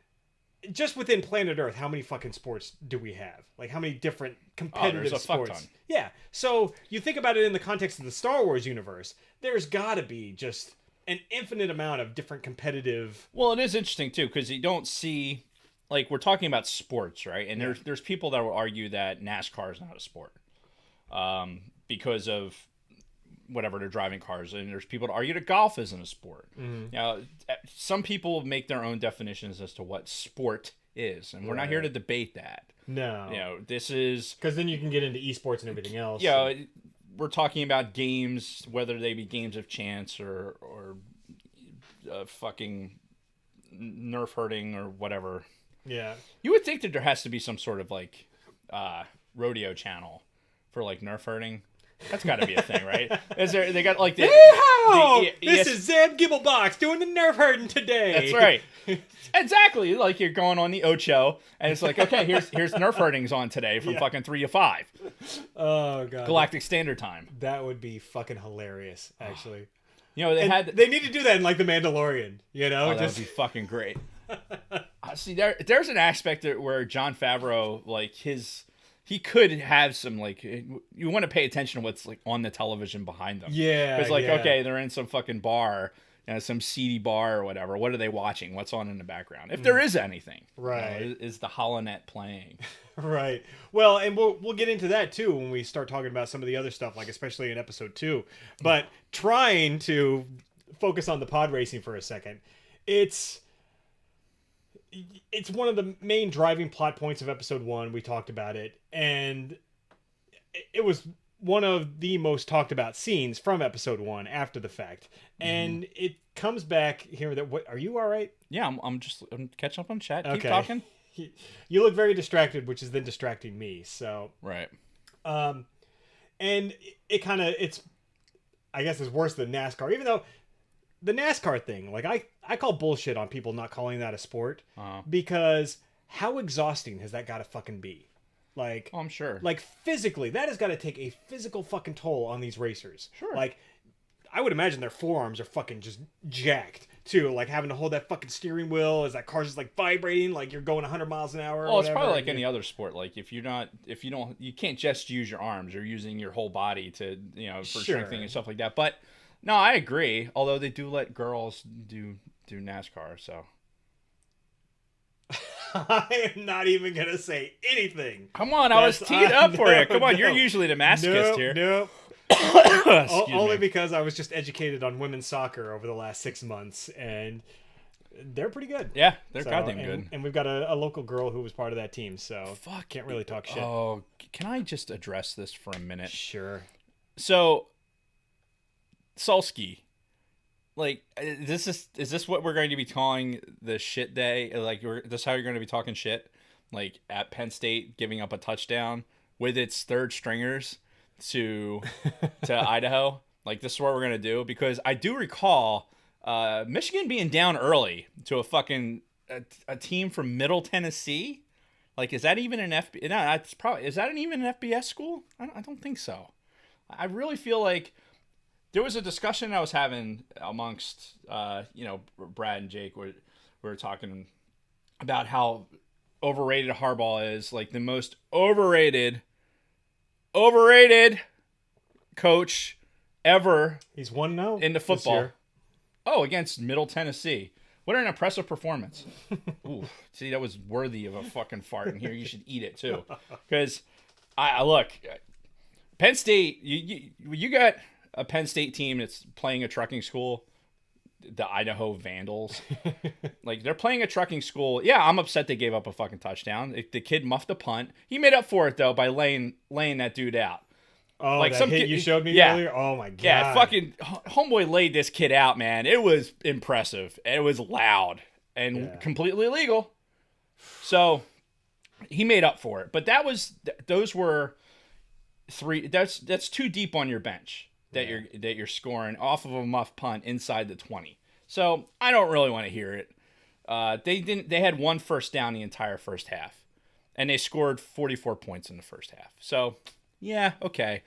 just within planet Earth, how many fucking sports do we have? Like how many different competitive there's a fuck sports? ton. Yeah. So you think about it in the context of the Star Wars universe, there's got to be just an infinite amount of different competitive. Well, it is interesting too, because you don't see, like, we're talking about sports, right? And there's people that will argue that NASCAR is not a sport, because of whatever they're driving cars, and there's people that argue that golf isn't a sport. Now, some people make their own definitions as to what sport is, and we're not here to debate that. No. You know, this is, Because then you can get into esports and everything else. we're talking about games, whether they be games of chance or fucking nerf herding or whatever. Yeah. You would think that there has to be some sort of like rodeo channel for like nerf herding. That's got to be a thing, right? Is there? They got like the. This is Zeb Gibblebox doing the nerf herding today. That's right. Exactly. Like you're going on the Ocho, and it's like, okay, here's nerf herdings on today from fucking 3 to 5 Oh god. Galactic Standard Time. That would be fucking hilarious, actually. You know, They need to do that in like the Mandalorian. You know, that would be fucking great. See, there's an aspect where Jon Favreau, like he could have some, like, you want to pay attention to what's like on the television behind them. Yeah. It's like, yeah. okay, they're in some fucking bar, some seedy bar or whatever. What are they watching? What's on in the background? If there is anything, Right. is the HoloNet playing? Right. Well, and we'll get into that too when we start talking about some of the other stuff, like especially in episode 2. But trying to focus on the pod racing for a second, it's one of the main driving plot points of episode 1. We talked about it, and it was one of the most talked about scenes from episode 1 after the fact. And it comes back here that, what, are you all right? Yeah, I'm catching up on chat. Keep Okay. talking. You look very distracted, which is then distracting me. So, Right. and it kind of, it's, I guess is worse than NASCAR. Even though the NASCAR thing, like I call bullshit on people not calling that a sport because how exhausting has that got to fucking be? Like, I'm sure. Like physically, that has got to take a physical fucking toll on these racers. Sure. Like, I would imagine their forearms are fucking just jacked too. Like having to hold that fucking steering wheel as that car's just like vibrating, like you're going 100 miles an hour. Well, it's probably like any other sport. Like if you can't just use your arms. You're using your whole body to, for strengthening and stuff like that. But no, I agree. Although they do let girls do NASCAR, so. I am not even gonna say anything. Come on, I was teed up for you. Come on, you're usually the masochist here. Nope. Only because I was just educated on women's soccer over the last 6 months, and they're pretty good. Yeah, they're goddamn good. And we've got a local girl who was part of that team, so can't really talk shit. Oh, can I just address this for a minute? Sure. So, Solskjaer. Like, is this what we're going to be calling the shit day? Like, this how you're going to be talking shit? Like, at Penn State giving up a touchdown with its third stringers to Idaho? Like, this is what we're going to do? Because I do recall Michigan being down early to a team from Middle Tennessee. Like, is that even an is that even an FBS school? I don't think so. I really feel like there was a discussion I was having amongst, Brad and Jake, where we were talking about how overrated Harbaugh is, like the most overrated coach ever. He's 1-0 in the football. Oh, against Middle Tennessee. What an impressive performance. Ooh, see, that was worthy of a fucking fart in here. You should eat it too. Because, I look, Penn State, you got a Penn State team that's playing a trucking school, the Idaho Vandals. Like, they're playing a trucking school. Yeah, I'm upset they gave up a fucking touchdown. The kid muffed a punt. He made up for it, though, by laying that dude out. Oh, like that hit you showed me earlier? Oh, my God. Yeah, fucking homeboy laid this kid out, man. It was impressive. It was loud and completely illegal. So, he made up for it. But those were three. That's too deep on your bench. That you're scoring off of a muff punt inside the 20. So I don't really want to hear it. They had one first down the entire first half, and they scored 44 points in the first half. So yeah, okay.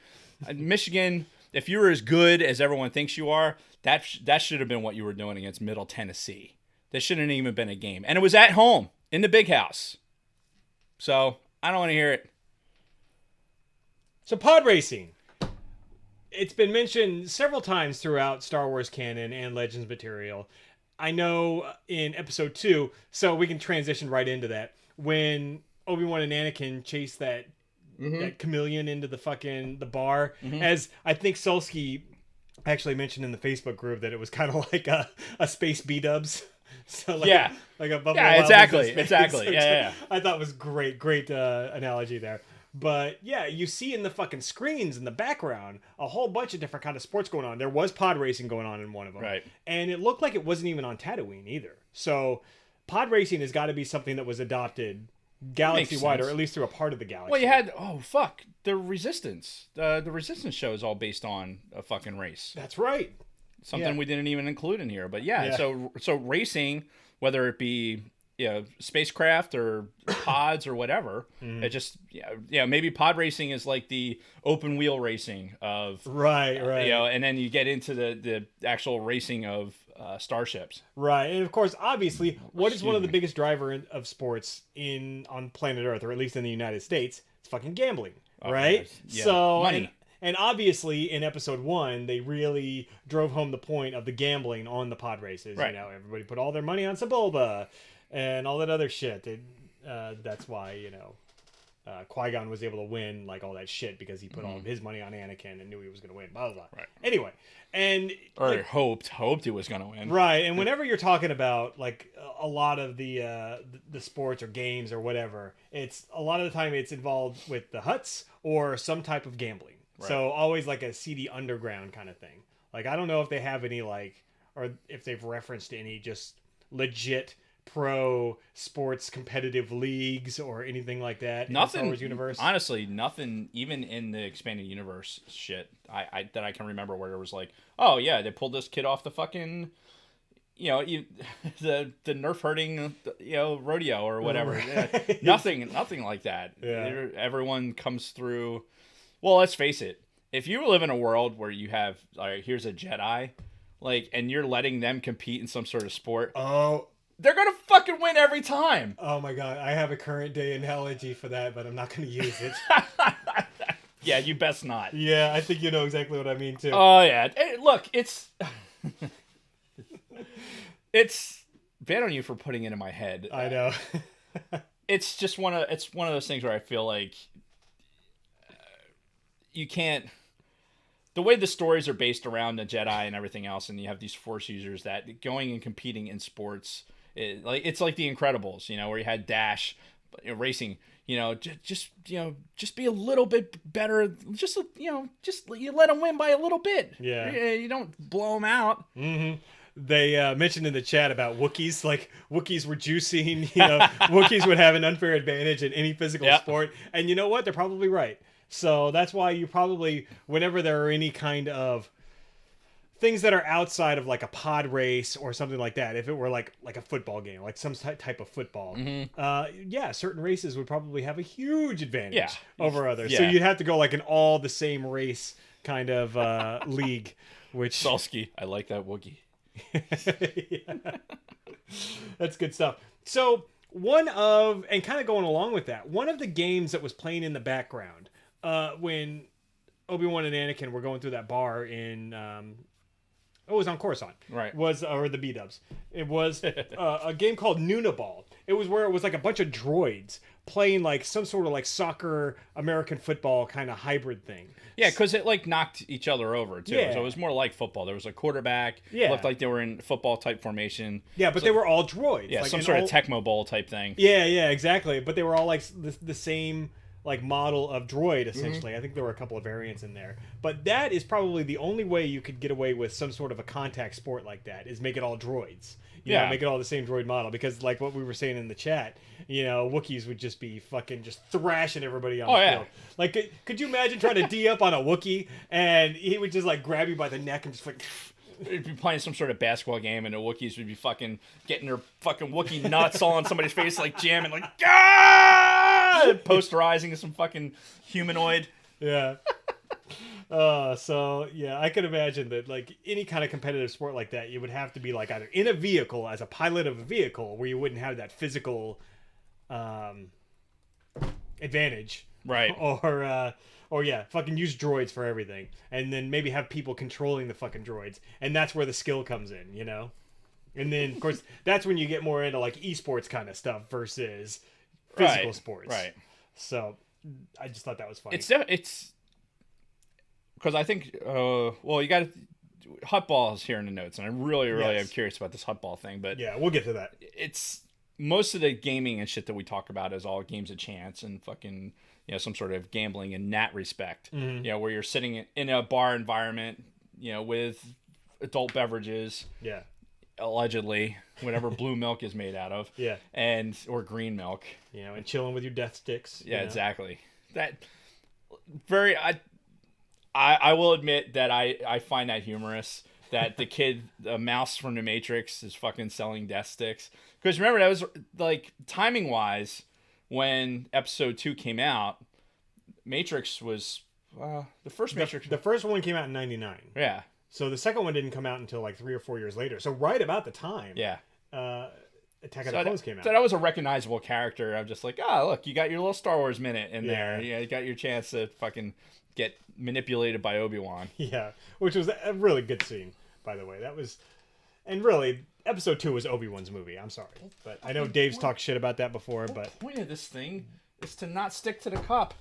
Michigan, if you were as good as everyone thinks you are, that should have been what you were doing against Middle Tennessee. This shouldn't have even been a game, and it was at home in the big house. So I don't want to hear it. So pod racing. It's been mentioned several times throughout Star Wars canon and Legends material. I know in episode 2, so we can transition right into that. When Obi-Wan and Anakin chase that chameleon into the bar, as I think Solskjaer actually mentioned in the Facebook group that it was kind of like a space B-dubs. So like a Buffalo Wild exactly. So yeah. I thought it was great analogy there. But yeah, you see in the fucking screens in the background a whole bunch of different kind of sports going on. There was pod racing going on in one of them. Right. And it looked like it wasn't even on Tatooine either. So pod racing has got to be something that was adopted galaxy-wide, or at least through a part of the galaxy. Well, you had, the Resistance. The Resistance show is all based on a fucking race. That's right. Something we didn't even include in here. But yeah. So racing, whether it be spacecraft or pods or whatever, it just maybe pod racing is like the open wheel racing of right and then you get into the actual racing of starships, right. And of course, obviously, what is one of the biggest driver of sports on planet Earth, or at least in the United States? It's fucking gambling, right? Yeah. So money. And obviously, in episode 1, they really drove home the point of the gambling on the pod races. Right. Everybody put all their money on Sebulba and all that other shit. That's why, Qui-Gon was able to win, like, all that shit, because he put all of his money on Anakin and knew he was going to win, blah, blah, blah. Right. Anyway, and... Or hoped he was going to win. Right, and whenever you're talking about, like, a lot of the sports or games or whatever, a lot of the time it's involved with the Hutts or some type of gambling. Right. So always like a seedy underground kind of thing. Like, I don't know if they have any, like, or if they've referenced any just legit pro sports competitive leagues or anything like that in the Star Nothing. Wars universe? Honestly, nothing. Even in the expanded universe shit, I that I can remember where it was like, oh yeah, they pulled this kid off the fucking, the nerf hurting, rodeo or whatever. Right. Yeah, nothing like that. Yeah. Everyone comes through. Well, let's face it. If you live in a world where you have, all right, here's a Jedi, like, and you're letting them compete in some sort of sport, Oh, they're gonna fucking win every time. oh my God! I have a current day analogy for that, but I'm not going to use it. Yeah, you best not. Yeah, I think you know exactly what I mean too. Oh yeah. Hey, look, it's it's bad on you for putting it in my head. I know. It's just one of those things where I feel like you can't. The way the stories are based around the Jedi and everything else, and you have these Force users that going and competing in sports, it's like the Incredibles, where you had Dash racing. Just be a little bit better. Just you let them win by a little bit. Yeah. You don't blow them out. Mm-hmm. They mentioned in the chat about Wookiees, like Wookiees were juicing, Wookiees would have an unfair advantage in any physical Yep. sport. And you know what? They're probably right. So that's why you probably, whenever there are any kind of things that are outside of like a pod race or something like that, if it were like a football game, like some type of football, certain races would probably have a huge advantage Yeah. over others. So Yeah. you'd have to go like an all the same race kind of league, which Salsky, I like that Wookiee. Yeah. That's good stuff. So and kind of going along with that, one of the games that was playing in the background when Obi-Wan and Anakin were going through that bar in it was on Coruscant, Right. or the B-dubs. It was a game called Nunaball. It was where it was like a bunch of droids playing like some sort of like soccer American football kind of hybrid thing. Yeah, because it like knocked each other over too. Yeah. So it was more like football. There was a quarterback. Yeah. Looked like they were in football type formation. Yeah, but they were all droids. Yeah, like some in sort all- of Tecmo Bowl type thing. Yeah, exactly. But they were all like the same like model of droid essentially. I think there were a couple of variants in there. But that is probably the only way you could get away with some sort of a contact sport like that is make it all droids. Yeah. Make it all the same droid model because like what we were saying in the chat, Wookiees would just be fucking just thrashing everybody on the yeah. field. Like could you imagine trying to D up on a Wookiee and he would just like grab you by the neck and just like They'd be playing some sort of basketball game, and the Wookiees would be fucking getting their fucking Wookiee nuts all on somebody's face, like jamming, like posterizing some fucking humanoid. Yeah. So yeah, I could imagine that like any kind of competitive sport like that, you would have to be like either in a vehicle as a pilot of a vehicle where you wouldn't have that physical advantage, Right. or yeah, fucking use droids for everything, and then maybe have people controlling the fucking droids, and that's where the skill comes in, And then of course that's when you get more into like esports kind of stuff versus physical Right. sports. Right. So I just thought that was funny. It's because I think you got hut balls here in the notes, and I really Yes. am curious about this hut ball thing. But Yeah, we'll get to that. it's most of the gaming and shit that we talk about is all games of chance and fucking some sort of gambling in that respect. Where you're sitting in a bar environment, with adult beverages, Yeah. allegedly, whatever blue milk is made out of, Yeah. or green milk. And chilling with your death sticks. Yeah, exactly. That very I will admit that I find that humorous that the mouse from the Matrix is fucking selling death sticks. Because remember, that was like timing wise when episode 2 came out, Matrix was the first Matrix. The first one came out in 99. Yeah. So the second one didn't come out until like 3 or 4 years later. So right about the time Yeah. Attack of the Clones came out. So that was a recognizable character. I'm just like, look, you got your little Star Wars minute in Yeah. there. Yeah, you got your chance to fucking get manipulated by Obi-Wan. Yeah, which was a really good scene, by the way. And really, episode 2 was Obi-Wan's movie. I'm sorry. But I know Dave's talked shit about that before, but The point of this thing is to not stick to the cup.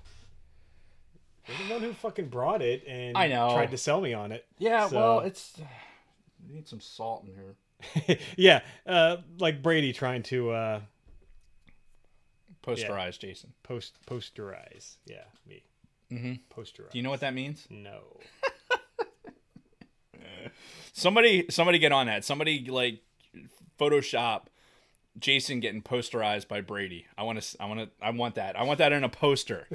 you're the one who fucking brought it and I know. tried to sell me on it. Yeah, So- well, it's you need some salt in here. Yeah, like Brady trying to Posterize, Jason. posterize. Yeah, me. Mm-hmm. Posterize. Do you know what that means? No. Somebody get on that. Somebody like Photoshop Jason getting posterized by Brady. I want that. I want that in a poster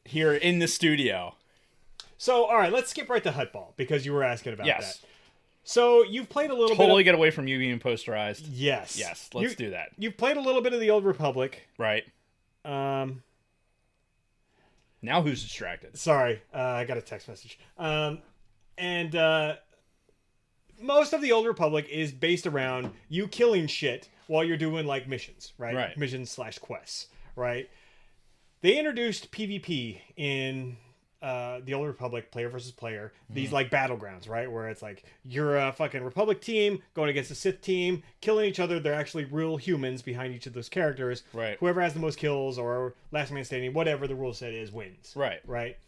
here in the studio. So, all right, let's skip right to Hutball because you were asking about Yes. that. So, you've played a little Totally bit get away from you being posterized. Yes. Yes, let's do that. You've played a little bit of the Old Republic. Right. Um, Now who's distracted? Sorry, I got a text message. Most of the Old Republic is based around you killing shit while you're doing like missions, right? Right. Missions / quests, right? They introduced PvP in the Old Republic, player versus player. These like battlegrounds, right? Where it's like you're a fucking Republic team going against a Sith team, killing each other. They're actually real humans behind each of those characters. Right. Whoever has the most kills or last man standing, whatever the rule set is, wins. Right. Right.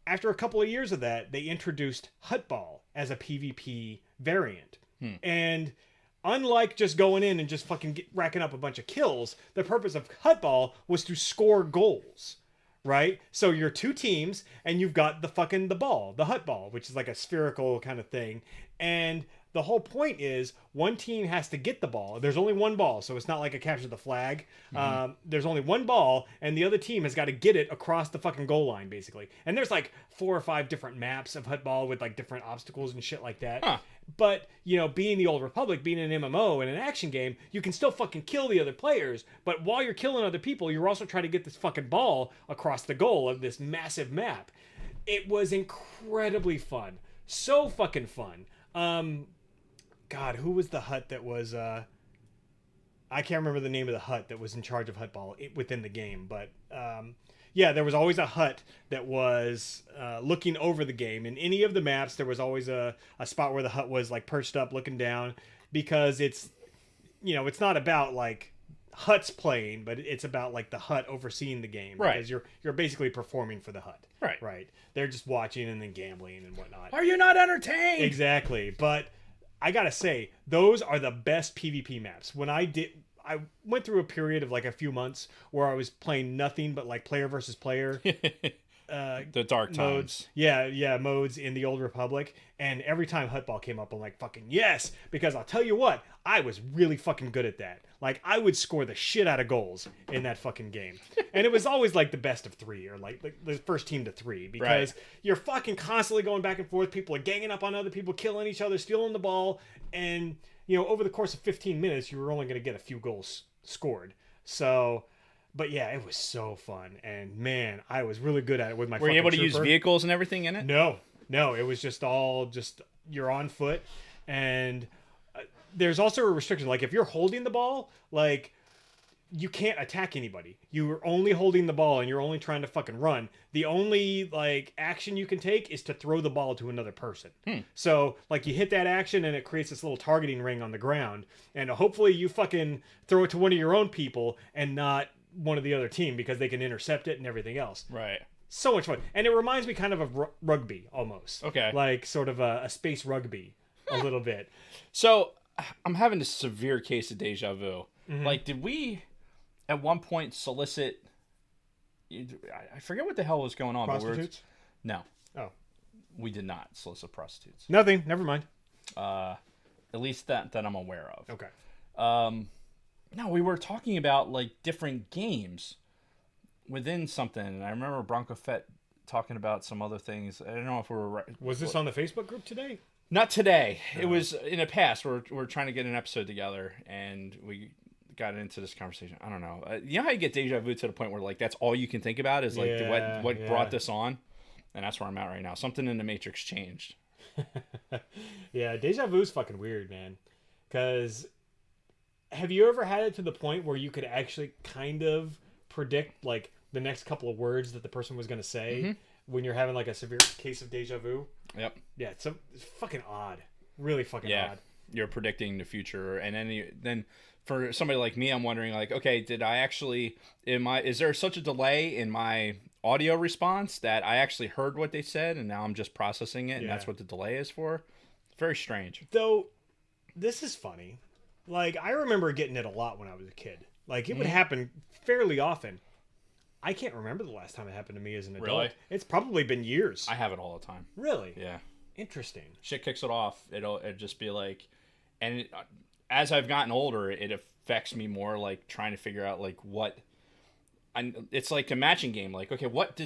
After a couple of years of that, they introduced Hutball as a PvP variant. And unlike just going in and just fucking racking up a bunch of kills, the purpose of Hutball was to score goals. Right? So you're two teams and you've got the ball, the Hutball, which is like a spherical kind of thing. And the whole point is one team has to get the ball. There's only one ball, so it's not like a capture the flag. There's only one ball, and the other team has got to get it across the fucking goal line, basically. And there's like 4 or 5 different maps of Hutball with like different obstacles and shit like that. Huh. But, you know, being the Old Republic, being an MMO and an action game, you can still fucking kill the other players. But while you're killing other people, you're also trying to get this fucking ball across the goal of this massive map. It was incredibly fun. So fucking fun. God, who was the hut that was... I can't remember the name of the hut that was in charge of Hutball within the game. But, yeah, there was always a hut that was looking over the game. In any of the maps, there was always a spot where the hut was, like, perched up, looking down. Because it's, you know, it's not about, like, huts playing, but it's about, like, the hut overseeing the game. Right. Because you're basically performing for the hut. Right. Right. They're just watching and then gambling and whatnot. Are you not entertained? Exactly. But I gotta say, those are the best PvP maps. I went through a period of like a few months where I was playing nothing but like player versus player The dark modes. times. Yeah, modes in the Old Republic. And every time Hutball came up, I'm like, fucking yes! Because I'll tell you what, I was really fucking good at that. Like, I would score the shit out of goals in that fucking game. And it was always like the best of 3 or like the first team to 3 because you're fucking constantly going back and forth. People are ganging up on other people, killing each other, stealing the ball. And, you know, over the course of 15 minutes, you were only going to get a few goals scored. So... But yeah, it was so fun, and man, I was really good at it with my. Were you fucking able to use trooper. vehicles and everything in it? No, it was just all you're on foot, and there's also a restriction. Like if you're holding the ball, like you can't attack anybody. You're only holding the ball, and you're only trying to fucking run. The only like action you can take is to throw the ball to another person. So like you hit that action, and it creates this little targeting ring on the ground, and hopefully you fucking throw it to one of your own people and not one of the other team because they can intercept it and everything else. Right. So much fun. And it reminds me kind of rugby almost. Okay. Like sort of a space rugby a little bit. So I'm having a severe case of deja vu. Like, did we at one point solicit? I forget what the hell was going on. Prostitutes? No, Oh. we did not solicit prostitutes. Nothing. Never mind. At least that I'm aware of. Okay. No, we were talking about like different games within something, and I remember Bronco Fett talking about some other things. I don't know if we were. Was this on the Facebook group today? Not today. It was in the past. We're trying to get an episode together, and we got into this conversation. I don't know. You know how you get deja vu to the point where like that's all you can think about is like Yeah, what yeah. brought this on, and that's where I'm at right now. Something in the Matrix changed. Yeah, deja vu's fucking weird, man. Because have you ever had it to the point where you could actually kind of predict like the next couple of words that the person was going to say when you're having like a severe case of deja vu? Yep. Yeah, it's fucking odd. Really fucking Yeah. odd. You're predicting the future, and then for somebody like me, I'm wondering like, okay, did I actually is there such a delay in my audio response that I actually heard what they said and now I'm just processing it, and Yeah. that's what the delay is for? Very strange. Though, this is funny. Like, I remember getting it a lot when I was a kid. Like, it would happen fairly often. I can't remember the last time it happened to me as an adult. Really? It's probably been years. I have it all the time. Really? Yeah. Interesting. Shit kicks it off. It'll just be like, and as I've gotten older, it affects me more, like trying to figure out like what. It's like a matching game. Like, okay, what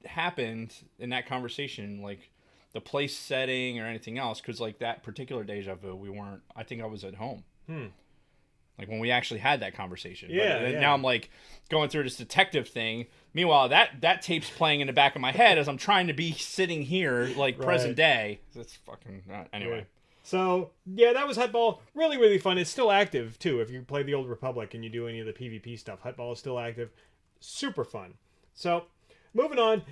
happened in that conversation? Like, the place setting or anything else? Because like that particular deja vu, we weren't. I think I was at home. Like when we actually had that conversation. Yeah, But yeah. now I'm like going through this detective thing. Meanwhile, that tape's playing in the back of my head as I'm trying to be sitting here, like present day. That's fucking anyway. Yeah. So yeah, that was Hutball. Really, really fun. It's still active too. If you play the Old Republic and you do any of the PvP stuff, Hutball is still active. Super fun. So moving on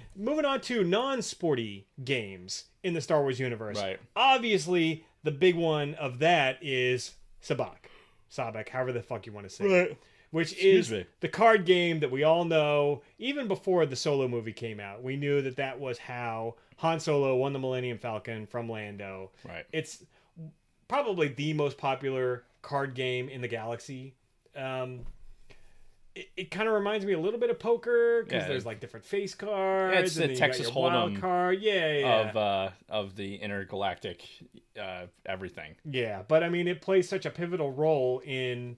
to non-sporty games in the Star Wars universe. Right. Obviously, the big one of that is Sabacc, however the fuck you want to say it. Right. Which Excuse is me. the card game that we all know. Even before the Solo movie came out, we knew that was how Han Solo won the Millennium Falcon from Lando. Right. It's probably the most popular card game in the galaxy. It kind of reminds me a little bit of poker because Yeah. there's like different face cards. Yeah, it's the and then you got Texas your wild Hold'em card. Yeah. Of the intergalactic everything. Yeah, but I mean, it plays such a pivotal role in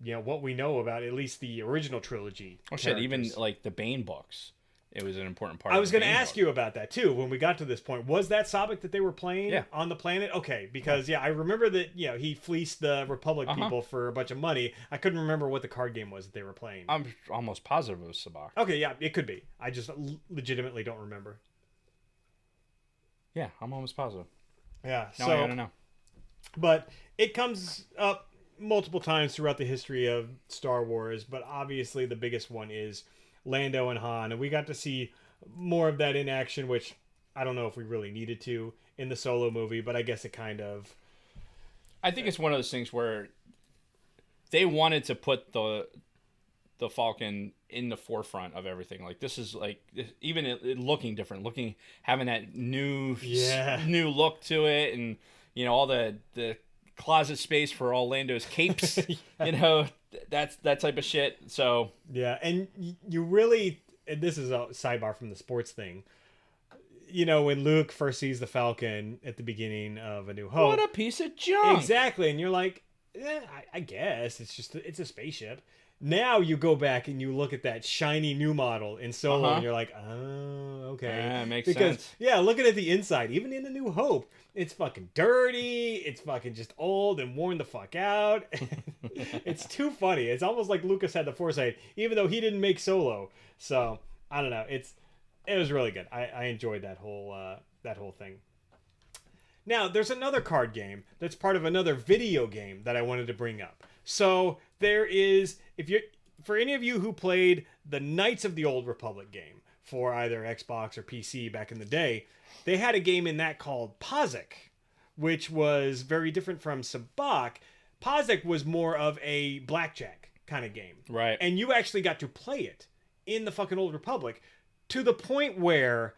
what we know about at least the original trilogy. Oh shit! Even characters. like the Bane books, it was an important part. I of was the going to Bane ask book. you about that too when we got to this point. Was that Sabacc that they were playing Yeah. on the planet? Okay, because I remember that he fleeced the Republic people for a bunch of money. I couldn't remember what the card game was that they were playing. I'm almost positive it was Sabacc. Okay, yeah, it could be. I just legitimately don't remember. Yeah, I'm almost positive. Yeah, Now I gotta know. But it comes up multiple times throughout the history of Star Wars, but obviously the biggest one is Lando and Han, and we got to see more of that in action, which I don't know if we really needed to in the Solo movie, but I guess it kind of... I think it's one of those things where they wanted to put the Falcon in the forefront of everything. Like this is like even it looking different, having that new look to it, and all the closet space for all Lando's capes. That type of shit. So yeah, and you really, and this is a sidebar from the sports thing. When Luke first sees the Falcon at the beginning of A New Hope, what a piece of junk. exactly, and you're like, I guess it's a spaceship. Now you go back and you look at that shiny new model in Solo, and you're like, oh, okay, Yeah, makes because sense. yeah, looking at the inside, even in A New Hope, it's fucking dirty. It's fucking just old and worn the fuck out. It's too funny. It's almost like Lucas had the foresight, even though he didn't make Solo. So I don't know. It was really good. I enjoyed that whole thing. Now, there's another card game that's part of another video game that I wanted to bring up. So there is, for any of you who played the Knights of the Old Republic game for either Xbox or PC back in the day, they had a game in that called Pazaak, which was very different from Sabacc. Pazaak was more of a blackjack kind of game. Right. And you actually got to play it in the fucking Old Republic to the point where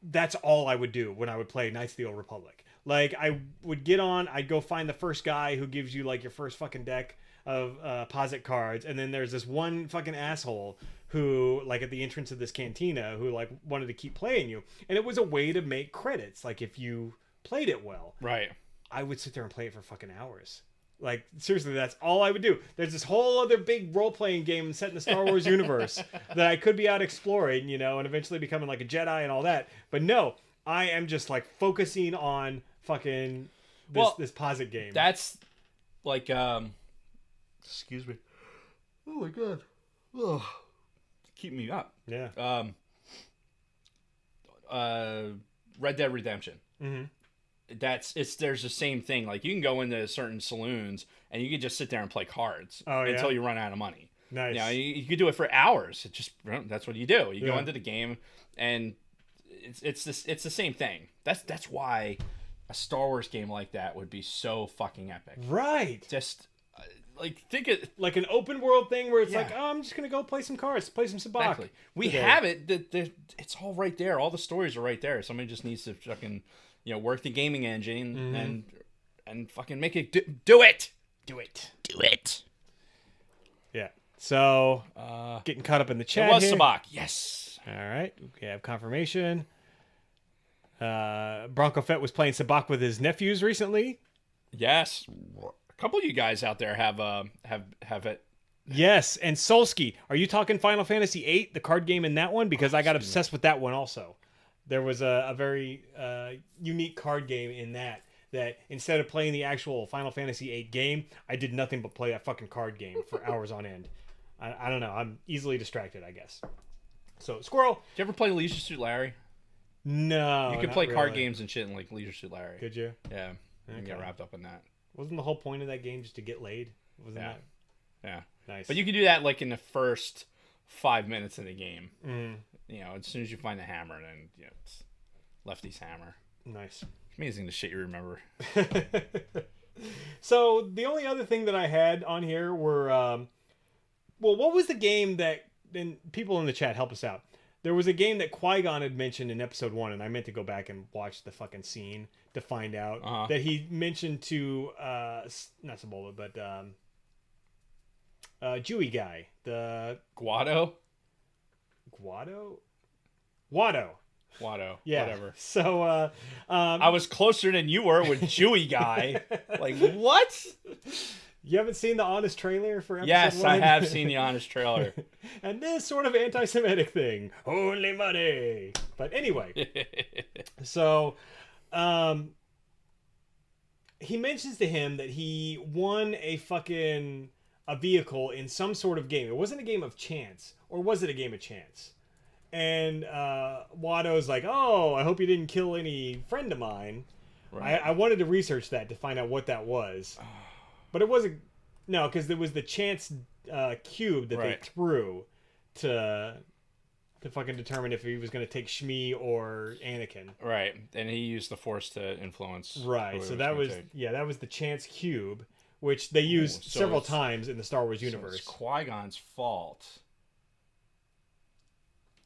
that's all I would do when I would play Knights of the Old Republic. Like, I would get on, I'd go find the first guy who gives you, like, your first fucking deck of Pazaak cards, and then there's this one fucking asshole who, like, at the entrance of this cantina, who, like, wanted to keep playing you. And it was a way to make credits, like, if you played it well. Right. I would sit there and play it for fucking hours. Like, seriously, that's all I would do. There's this whole other big role-playing game set in the Star Wars universe that I could be out exploring, and eventually becoming, like, a Jedi and all that. But no, I am just, like, focusing on fucking this Pazaak game. That's like excuse me. Oh my god. Ugh. Keep me up. Yeah. Red Dead Redemption. Mm-hmm. There's the same thing. Like you can go into certain saloons and you can just sit there and play cards until you run out of money. Nice. You could do it for hours. That's what you do. You go Yeah. into the game and it's the same thing. That's why a Star Wars game like that would be so fucking epic. Right. Just like think it Like an open world thing where it's Yeah. like, oh, I'm just going to go play some cards, play some Sabacc. exactly. We today. have it. It's all right there. All the stories are right there. Somebody just needs to fucking work the gaming engine and fucking make it do it. Do it. Yeah. So, getting caught up in the chat It was here. Sabacc. Yes. All right, we have confirmation. Bronco Fett was playing Sabacc with his nephews recently. Yes. couple of you guys out there have it. Yes, and Solski. Are you talking Final Fantasy VIII, the card game in that one? Because I got obsessed with that one also. There was a very unique card game in that instead of playing the actual Final Fantasy VIII game, I did nothing but play that fucking card game for hours on end. I don't know. I'm easily distracted, I guess. So, Squirrel. Did you ever play Leisure Suit Larry? No. You could play card games and shit in like Leisure Suit Larry. Could you? Yeah. You Okay. can get wrapped up in that. Wasn't the whole point of that game just to get laid? Wasn't Yeah. that? Yeah. Nice. But you can do that like in the first 5 minutes of the game. Mm, You know, as soon as you find the hammer, then it's Lefty's hammer. nice. Amazing the shit you remember. So the only other thing that I had on here were, what was the game that? And people in the chat help us out. There was a game that Qui-Gon had mentioned in episode 1, and I meant to go back and watch the fucking scene to find out that he mentioned to not Sabola, but Jewy guy, the Guado? Watto. Yeah. Whatever. So I was closer than you were with Jewy guy. Like, what? you haven't seen the Honest trailer for episode Yes, 1? I have seen the Honest trailer. And this sort of anti-Semitic thing. Only money. But anyway. So, he mentions to him that he won a vehicle in some sort of game. It wasn't a game of chance. Or was it a game of chance? And Watto's like, oh, I hope you didn't kill any friend of mine. Right. I wanted to research that to find out what that was. But it wasn't... No, because it was the chance cube that they threw to fucking determine if he was going to take Shmi or Anakin. Right. And he used the Force to influence. Right. So that was the chance cube, which they used several times in the Star Wars universe. So it's Qui-Gon's fault.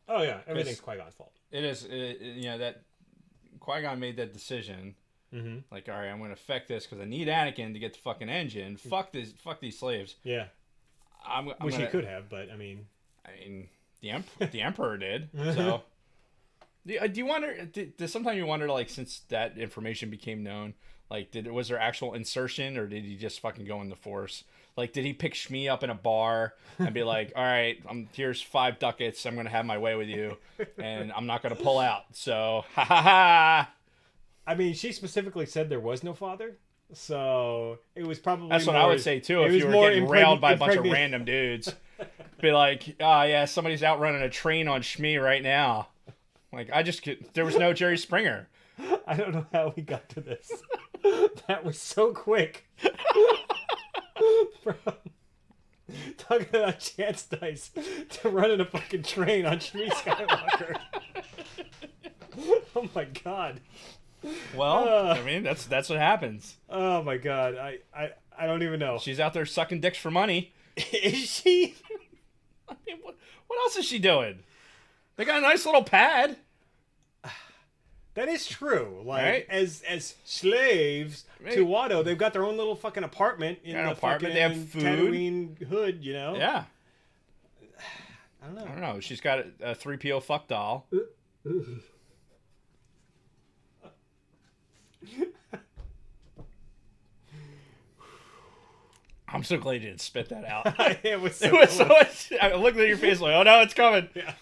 Oh yeah, everything's Qui-Gon's fault. It is. You know that Qui-Gon made that decision. Mm-hmm. Like, all right, I'm going to affect this because I need Anakin to get the fucking engine. Fuck these slaves. Yeah. Which he could have, but I mean, the Emperor did. So, do you wonder? Sometimes you wonder, like, since that information became known, like, was there actual insertion, or did he just fucking go in the Force? Like, did he pick Shmi up in a bar and be like, all right, here's 5 ducats. I'm going to have my way with you, and I'm not going to pull out. So, ha ha ha. I mean, she specifically said there was no father, so it was probably. That's what I would say too. If you were getting railed by a bunch of random dudes, be like, "Oh yeah, somebody's out running a train on Shmi right now." Like, there was no Jerry Springer. I don't know how we got to this. That was so quick. From talking about chance dice to running a fucking train on Shmi Skywalker. Oh my god. Well, I mean, that's what happens. Oh my god, I don't even know. She's out there sucking dicks for money. Is she? I mean, what else is she doing? They got a nice little pad. That is true. Like, right? as slaves to Watto, they've got their own little fucking apartment in the fucking they have food. Tatooine hood, you know? Yeah. I don't know. I don't know. She's got a 3PO fuck doll. I'm so glad you didn't spit that out. It was so I looked at your face like, oh no, it's coming. Yeah.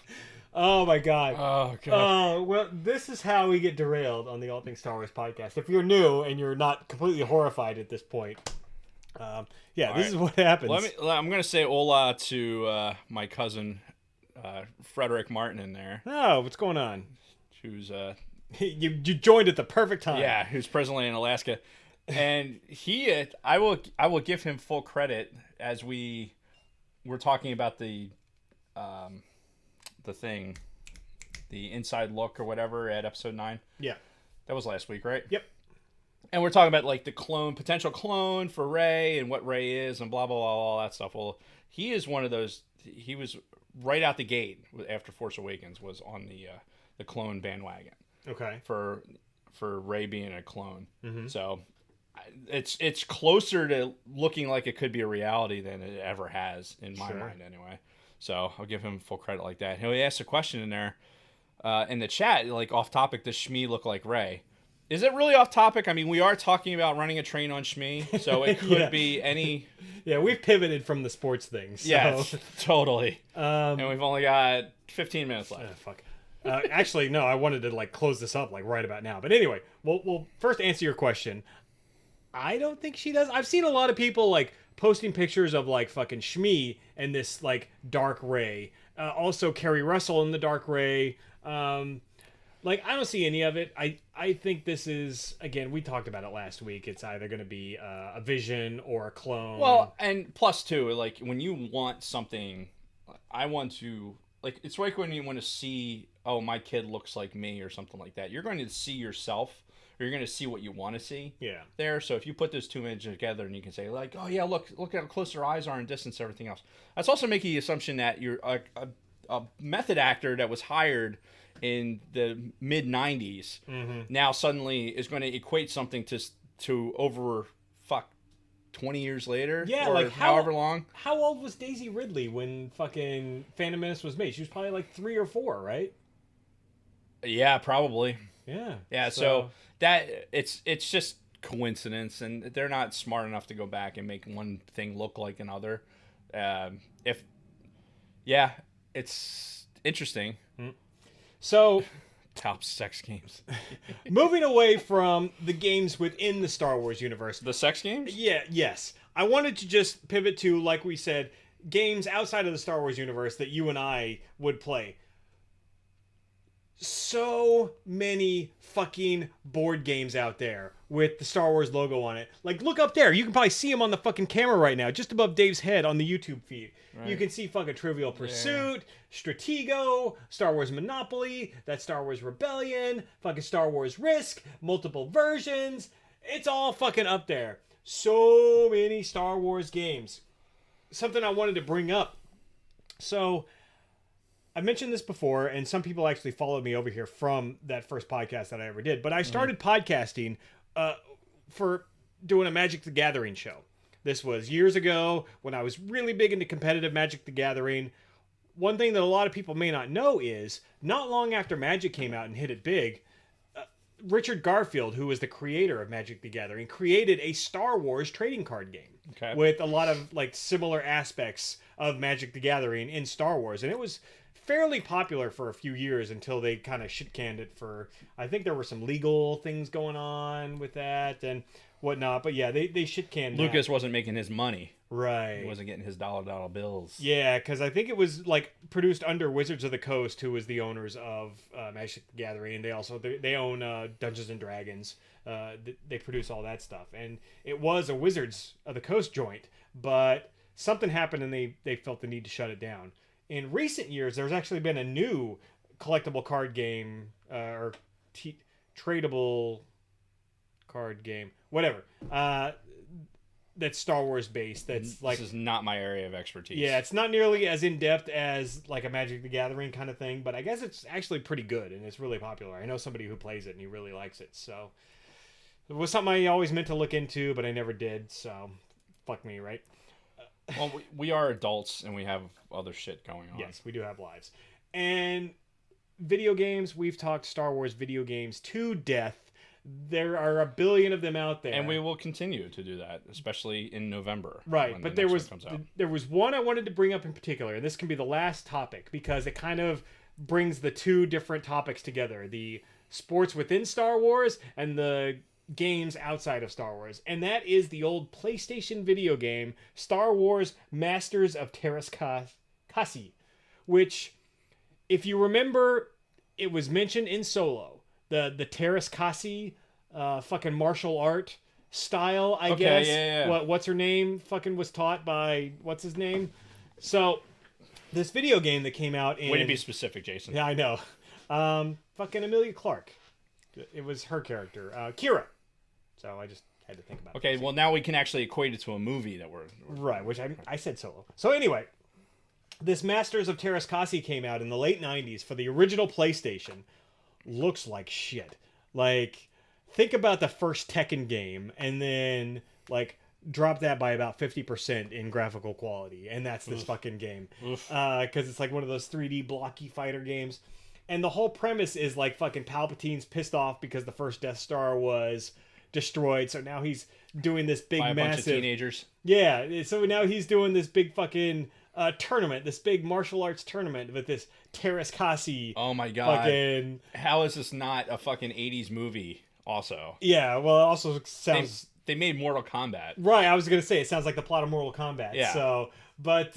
Oh my god. Oh god. Well, this is how we get derailed on the All Things Star Wars podcast. If you're new and you're not completely horrified at this point, this is what happens. I'm gonna say hola to my cousin Frederick Martin in there. Oh, what's going on? Who's you joined at the perfect time. Yeah, who's presently in Alaska. And I will give him full credit as we were talking about the thing, the inside look or whatever at episode 9. Yeah, that was last week, right? Yep. And we're talking about like the potential clone for Rey and what Rey is and blah blah blah, all that stuff. Well, he is one of those. He was right out the gate after Force Awakens was on the clone bandwagon. Okay. For Rey being a clone, mm-hmm. So it's closer to looking like it could be a reality than it ever has in my mind, anyway. So I'll give him full credit like that. He asked a question in there in the chat, like off topic. Does Shmi look like Rey? Is it really off topic? I mean, we are talking about running a train on Shmi, so it could Yeah. be any. Yeah, we've pivoted from the sports thing. So. Yeah, totally. Um, And we've only got 15 minutes left. fuck. Actually, no, I wanted to like close this up like right about now. But anyway, we'll first answer your question. I don't think she does. I've seen a lot of people like posting pictures of like fucking Shmi and this like dark Ray. Also, Kerry Russell in the dark Ray. Like I don't see any of it. I think this is, again, we talked about it last week. It's either going to be a Vision or a clone. Well, and plus too, like when you want something, I want to like it's like when you want to see, oh, my kid looks like me or something like that. You're going to see yourself, or you're going to see what you want to see. Yeah. There, so if you put those two images together, and you can say like, oh yeah, look how close their eyes are in distance, everything else. That's also making the assumption that you're a method actor that was hired in the mid 90s now suddenly is going to equate something to over 20 years later, Yeah, or like however long. How old was Daisy Ridley when fucking Phantom Menace was made? She was probably like 3 or 4, right? Yeah, probably. Yeah. So that it's just coincidence, and they're not smart enough to go back and make one thing look like another. It's interesting. So Top sex games. moving away from the games within the Star Wars universe. The sex games? Yes. I wanted to just pivot to, like we said, games outside of the Star Wars universe that you and I would play. So many fucking board games out there with the Star Wars logo on it. Like, look up there. You can probably see him on the fucking camera right now, just above Dave's head on the YouTube feed. Right. You can see fucking Trivial Pursuit, Stratego, Star Wars Monopoly, that Star Wars Rebellion, fucking Star Wars Risk, multiple versions. It's all fucking up there. So many Star Wars games. Something I wanted to bring up. So, I mentioned this before, and some people actually followed me over here from that first podcast that I ever did. But I started podcasting for doing a Magic the Gathering show. This was years ago when I was really big into competitive Magic the Gathering. One thing that a lot of people may not know is, not long after Magic came out and hit it big, Richard Garfield, who was the creator of Magic the Gathering, created a Star Wars trading card game. Okay. With a lot of like similar aspects of Magic the Gathering in Star Wars. And it was fairly popular for a few years until they kind of shit-canned it for, I think there were some legal things going on with that and whatnot. But yeah, they shit-canned Lucas that. wasn't making his money. Right. He wasn't getting his dollar bills. Yeah, because I think it was like produced under Wizards of the Coast, who was the owners of Magic the Gathering. And they own Dungeons and Dragons. They produce all that stuff, and it was a Wizards of the Coast joint, but something happened and they felt the need to shut it down. In recent years, there's actually been a new collectible card game or tradable card game, whatever. That's Star Wars based. That's like, this is not my area of expertise. yeah, it's not nearly as in depth as like a Magic the Gathering kind of thing, but I guess it's actually pretty good and it's really popular. I know somebody who plays it and he really likes it, so it was something I always meant to look into, but I never did. So fuck me, right? Well, we are adults and we have other shit going on. Yes, we do have lives. And video games, we've talked Star Wars video games to death. There are a billion of them out there. And we will continue to do that, especially in November. Right, when but the there next was one comes out. there was one I wanted to bring up in particular, and this can be the last topic because it kind of brings the two different topics together: the sports within Star Wars and the games outside of Star Wars. And that is the old PlayStation video game Star Wars Masters of Teräs Käsi, which, if you remember, it was mentioned in Solo. The Teräs Käsi fucking martial art style, I guess. Yeah. What's her name fucking was taught by what's his name? So this video game that came out in, Way to be specific, Jason. yeah, I know. Fucking Emilia Clarke. It was her character, Kira. So I just had to think about it. Okay, well now we can actually equate it to a movie that we're Right, which I said Solo. So anyway, this Masters of Teräs Käsi came out in the late 90s for the original PlayStation. Looks like shit. Like, think about the first Tekken game and then, like, drop that by about 50% in graphical quality. And that's this fucking game. Because it's like one of those 3D blocky fighter games. And the whole premise is like fucking Palpatine's pissed off because the first Death Star was destroyed, so now he's doing this big By a bunch of massive teenagers. Yeah, so now he's doing this big fucking tournament, this big martial arts tournament with this Teräs Käsi. Oh my god. Fucking How is this not a fucking 80s movie also? yeah. Well, it also sounds They made Mortal Kombat. right. I was gonna say it sounds like the plot of Mortal Kombat. Yeah. So, but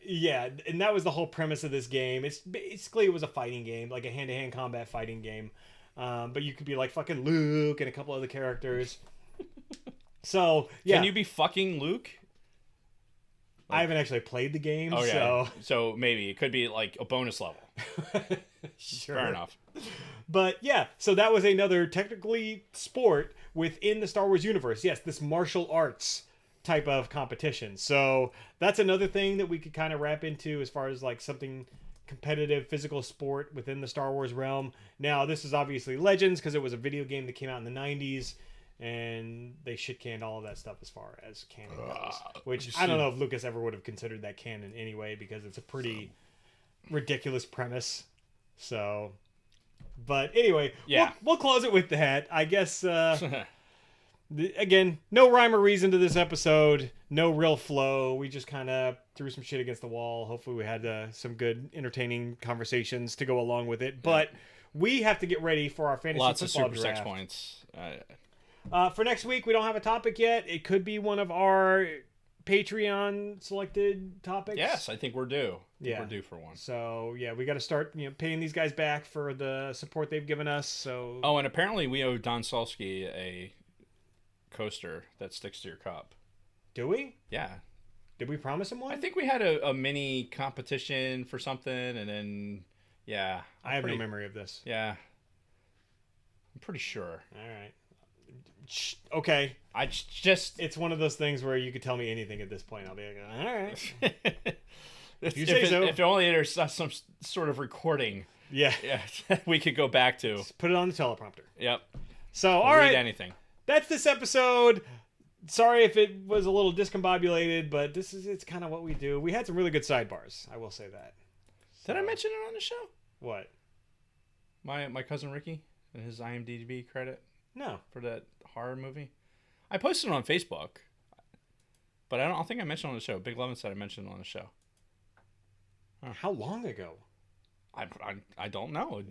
yeah, and that was the whole premise of this game. It's basically it was a fighting game, like a hand-to-hand combat fighting game. But you could be like fucking Luke and a couple other characters. So yeah, Can you be fucking Luke? I haven't actually played the game, Okay. so Maybe it could be like a bonus level. sure. Fair enough. But yeah, so that was another technically sport within the Star Wars universe. Yes, this martial arts type of competition. So that's another thing that we could kind of wrap into as far as like something competitive physical sport within the Star Wars realm. Now, this is obviously Legends because it was a video game that came out in the 90s. And they shit canned all of that stuff as far as canon goes. Which I don't know if Lucas ever would have considered that canon anyway, because it's a pretty ridiculous premise. So, but anyway, Yeah. we'll close it with that. I guess, again, no rhyme or reason to this episode. No real flow. We just kind of threw some shit against the wall. Hopefully we had some good, entertaining conversations to go along with it. But we have to get ready for our fantasy Lots of football super draft. sex points. For next week, we don't have a topic yet. It could be one of our Patreon selected topics. Yes, I think we're due. Yeah. We're due for one. So yeah, we got to start paying these guys back for the support they've given us. So Oh, and apparently we owe Don Solsky a coaster that sticks to your cup. do we? Yeah. Did we promise him one? I think we had a mini competition for something, and then, yeah. I have no memory of this. Yeah. I'm pretty sure. All right. Okay. I just... It's one of those things where you could tell me anything at this point. I'll be like, all right. if you say so. If only there's some sort of recording, Yeah. we could go back to. Just put it on the teleprompter. Yep. So, We'll all read right. anything. That's this episode. Sorry if it was a little discombobulated, but it's kind of what we do. We had some really good sidebars. I will say that. Did I mention it on the show? What? My cousin Ricky and his IMDb credit No. for that horror movie. I posted it on Facebook, but I don't think I mentioned it on the show. Big Levin said I mentioned it on the show. How long ago? I don't know.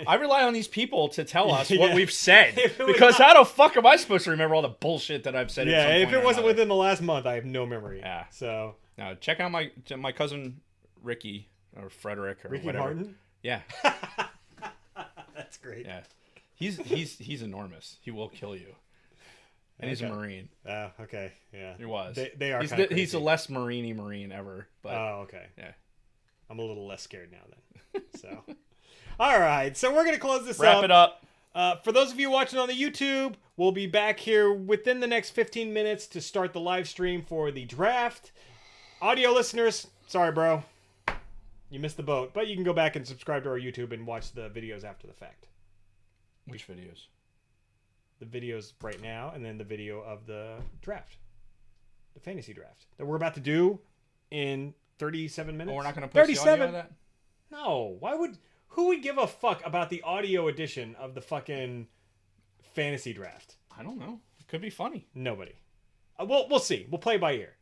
I rely on these people to tell us what Yeah. we've said, If it was because not- how the fuck am I supposed to remember all the bullshit that I've said? Yeah, at some if point it or wasn't another? within the last month, I have no memory. Yeah. So Now check out my cousin Ricky or Frederick or Ricky whatever. Martin. Yeah, That's great. yeah. He's enormous. He will kill you. And he's a Okay. Marine. Okay. Yeah. He was. They are. He's kinda he's the crazy. less Marine-y Marine ever. But Oh, okay. yeah. I'm a little less scared now then. So, all right. So we're gonna close this Wrap up. it up. For those of you watching on the YouTube, we'll be back here within the next 15 minutes to start the live stream for the draft. Audio listeners, sorry, bro. You missed the boat. But you can go back and subscribe to our YouTube and watch the videos after the fact. Which videos? The videos right now, and then the video of the draft. The fantasy draft. That we're about to do in 37 minutes. Oh, we're not going to post the audio of that? No. Who would give a fuck about the audio edition of the fucking fantasy draft? I don't know. It could be funny. Nobody. We'll see. We'll play by ear.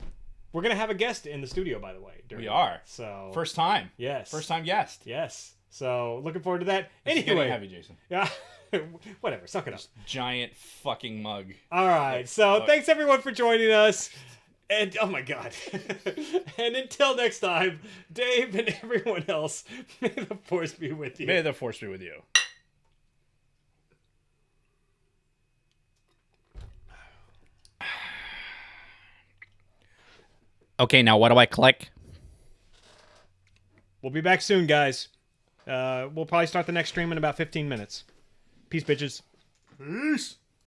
We're gonna have a guest in the studio, by the way. We are. So First time. yes, First time guest. Yes. So looking forward to that. It's getting Anyway, heavy, Jason. yeah. Whatever. Suck it up. Giant fucking mug. All right. So Look. thanks everyone for joining us. And oh my god. And until next time, Dave and everyone else, may the force be with you. May the force be with you. Okay, now what do I click? We'll be back soon, guys. We'll probably start the next stream in about 15 minutes. Peace, bitches. Peace.